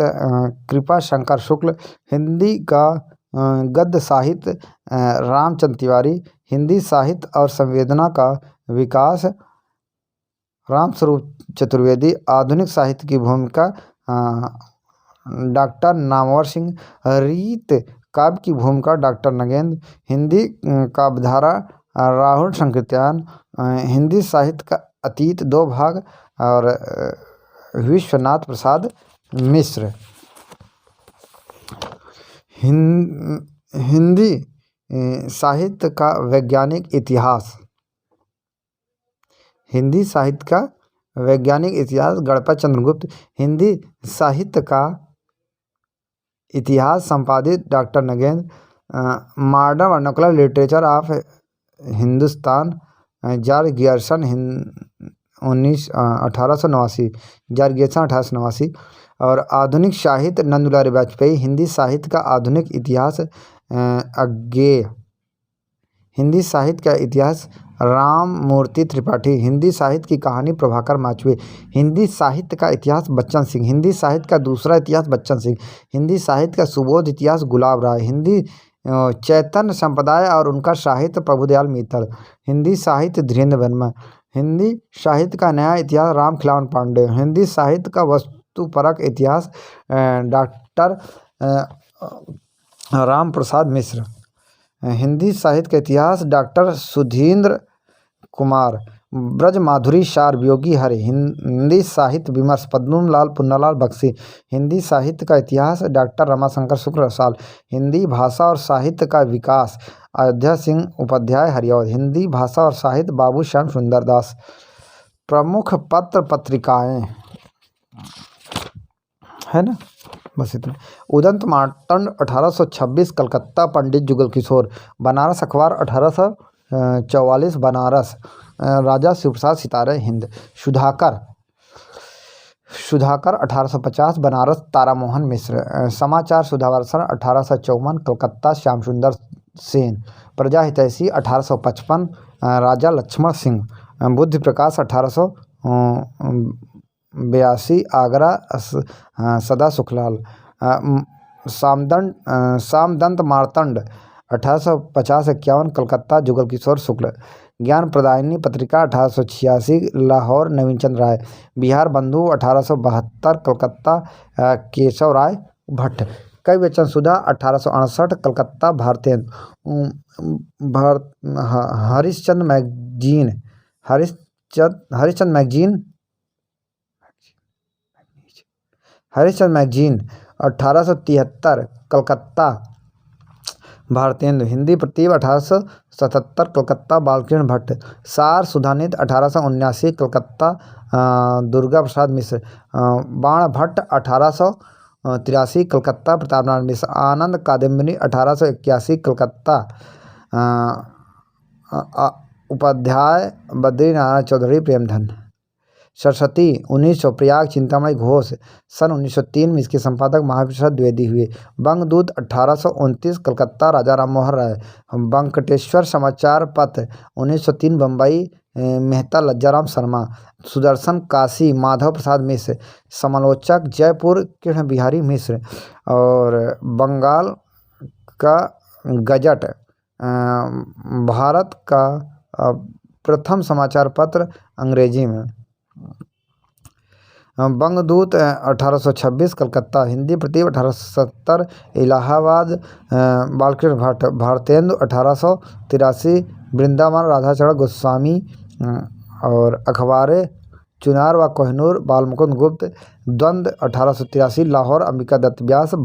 कृपा शंकर शुक्ल, हिंदी का गद्य साहित्य रामचंद्र तिवारी, हिंदी साहित्य और संवेदना का विकास रामस्वरूप चतुर्वेदी, आधुनिक साहित्य की भूमिका डॉक्टर नामवर सिंह, रीत काव्य की भूमिका डॉक्टर नगेंद्र, हिंदी काव्यधारा राहुल संकीर्तन, हिंदी साहित्य का अतीत 2 भाग और विश्वनाथ प्रसाद मिश्र, हिंदी साहित्य का वैज्ञानिक इतिहास, हिंदी साहित्य का वैज्ञानिक इतिहास गणपत चंद्रगुप्त, हिंदी साहित्य का इतिहास संपादित doctor Nagendra, modern vernacular literature of Hindustan George Gierson 1889, George Gierson 1889, और आधुनिक साहित्य नंदुलाल वाजपेयी, हिंदी साहित्य का आधुनिक इतिहास अज्ञेय, हिंदी साहित्य का इतिहास राम मूर्ति त्रिपाठी, हिंदी साहित्य की कहानी प्रभाकर माचवे, हिंदी साहित्य का इतिहास बच्चन सिंह, हिंदी साहित्य का दूसरा इतिहास बच्चन सिंह, हिंदी साहित्य का सुबोध इतिहास गुलाब राय, हिंदी चैतन्य संप्रदाय और उनका साहित्य प्रभुदयाल मित्तल, हिंदी साहित्य धीरेन्द्र वर्मा, हिंदी साहित्य का नया इतिहास राम खिलावन पांडे, हिंदी साहित्य का वस्तुपरक इतिहास डॉक्टर राम प्रसाद मिश्र, हिंदी साहित्य का इतिहास डॉक्टर सुधींद्र कुमार, ब्रज माधुरी सार वियोगी हरे, हिंदी साहित्य विमर्श पद्मलाल पुन्नालाल बख्शी, हिंदी साहित्य का इतिहास डॉक्टर रमाशंकर शुक्ल रसाल, हिंदी भाषा और साहित्य का विकास अयोध्या सिंह उपाध्याय हरिऔध, हिंदी भाषा और साहित्य बाबू श्याम सुंदर दास। प्रमुख पत्र पत्रिकाएं है ना, बस इतना। उदंत मार्तंड 1826 कलकत्ता, पंडित जुगल किशोर, बनारस अखबार 1844 बनारस, राजा शिवप्रसाद सितारे हिंद, सुधाकर 1850 बनारस, तारामोहन मिश्र, समाचार सुधावर्षण 1854 कलकत्ता, श्याम सुंदर सेन, प्रजा हितैषी 1855 राजा लक्ष्मण सिंह, बुद्धि प्रकाश 1882 आगरा सदा सुखलाल, सामदंत मार्तंड 1850-51 कलकत्ता जुगल किशोर शुक्ल, ज्ञान प्रदायिनी पत्रिका 1886 लाहौर नवीनचंद राय, बिहार बंधु 1872 कलकत्ता केशव राय भट्ट, कवि वचन सुधा 1868 कलकत्ता भारतेंद्र, हरिश्चंद्र हरिश्चंद्र मैगजीन 1873 कलकत्ता भारतेंदु। हिंदी प्रतिभा 1877 कलकत्ता बालकृष्ण भट्ट। सार सुधानिधि 1879 कलकत्ता दुर्गा प्रसाद मिश्र। बाण भट्ट 1883 कलकत्ता प्रताप नारायण मिश्र। आनंद कादम्बिनी 1881 कलकत्ता उपाध्याय बद्री नारायण चौधरी प्रेमधन। सरस्वती 1900 प्रयाग चिंतामणि घोष। सन 1903 में इसके संपादक महावीर प्रसाद द्विवेदी हुए। बंगदूत 1829 कलकत्ता राजा राम मोहन राय। बंकटेश्वर समाचार पत्र 1903 बम्बई मेहता लज्जाराम शर्मा। सुदर्शन काशी माधव प्रसाद मिश्र। समालोचक जयपुर कृष्ण बिहारी मिश्र। और बंगाल का गजट भारत का प्रथम समाचार पत्र अंग्रेजी में। बंगदूत 1826 कलकत्ता। हिंदी प्रतिभा 1870 इलाहाबाद बालकृष्ण भट्ट। भारतेंदु 1883 वृंदावन राधाचरण गोस्वामी। और अखबारें चुनार व कोहिनूर बालमुकुंद गुप्त। द्वंद्व 1883 लाहौर अंबिका दत्त व्यास।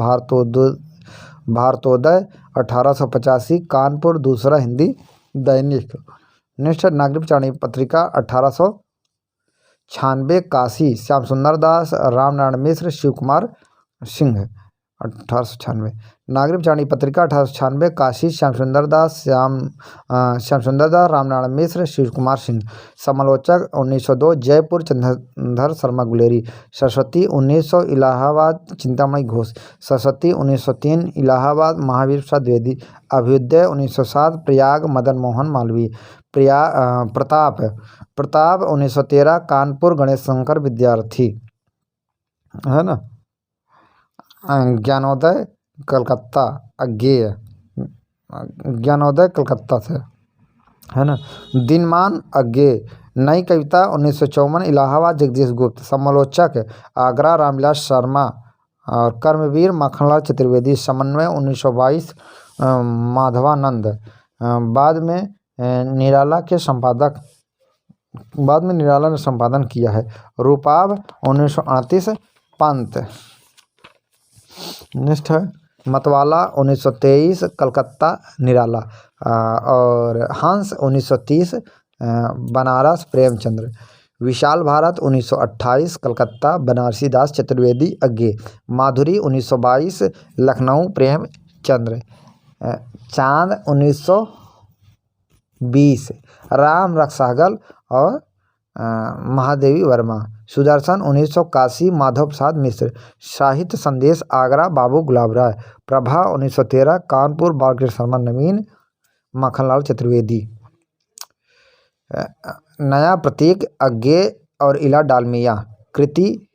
भारतोदय 1885 कानपुर दूसरा हिंदी दैनिक। नेक्स्ट नागरिक चाणक्य पत्रिका 1896 काशी श्याम सुंदर दास रामनारायण मिश्र शिव कुमार सिंह। 1896 नागरिक चाणक्य पत्रिका 1896 काशी श्याम सुंदर दास रामनारायण मिश्र शिव कुमार सिंह। समालोचक 1902 जयपुर चंद्रधर शर्मा गुलेरी। सरस्वती 1900 इलाहाबाद चिंतामणि घोष। सरस्वती 1903 इलाहाबाद महावीर प्रसाद द्विवेदी। अभ्युदय 1907 प्रयाग मदन मोहन मालवीय। प्रताप 1913 कानपुर गणेश शंकर विद्यार्थी है ना। ज्ञानोदय कलकत्ता अज्ञेय। ज्ञानोदय कलकत्ता से है ना। दिनमान अज्ञेय। नई कविता 1954 इलाहाबाद जगदीश गुप्त। समालोचक आगरा रामविलास शर्मा। और कर्मवीर माखनलाल चतुर्वेदी। समन्वय 1922 माधवानंद। बाद में निराला ने संपादन किया है। रूपाब 1938 पंत। नेक्स्ट है मतवाला 1923 कलकत्ता निराला। और हंस 1930 बनारस प्रेमचंद्र। विशाल भारत 1928 कलकत्ता बनारसी दास चतुर्वेदी अज्ञेय। माधुरी 1922 लखनऊ प्रेमचंद्र। चांद 1920 राम रक्षागल और महादेवी वर्मा। सुदर्शन 1900 काशी माधव प्रसाद मिश्र। साहित्य संदेश आगरा बाबू गुलाब राय। प्रभा 1913 कानपुर बालकृष्ण शर्मा नवीन माखनलाल चतुर्वेदी। नया प्रतीक अज्ञेय और इला डालमिया। कृति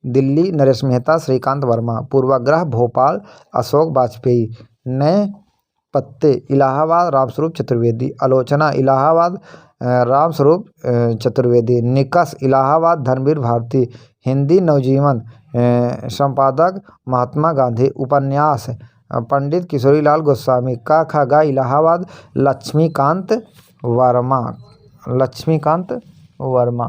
दिल्ली नरेश मेहता श्रीकांत वर्मा। पूर्वाग्रह भोपाल अशोक वाजपेयी। नए पत्ते इलाहाबाद रामस्वरूप चतुर्वेदी। आलोचना इलाहाबाद रामस्वरूप चतुर्वेदी। निकष इलाहाबाद धर्मवीर भारती। हिंदी नवजीवन संपादक महात्मा गांधी। उपन्यास पंडित किशोरीलाल गोस्वामी। का खा गा इलाहाबाद लक्ष्मीकांत वर्मा।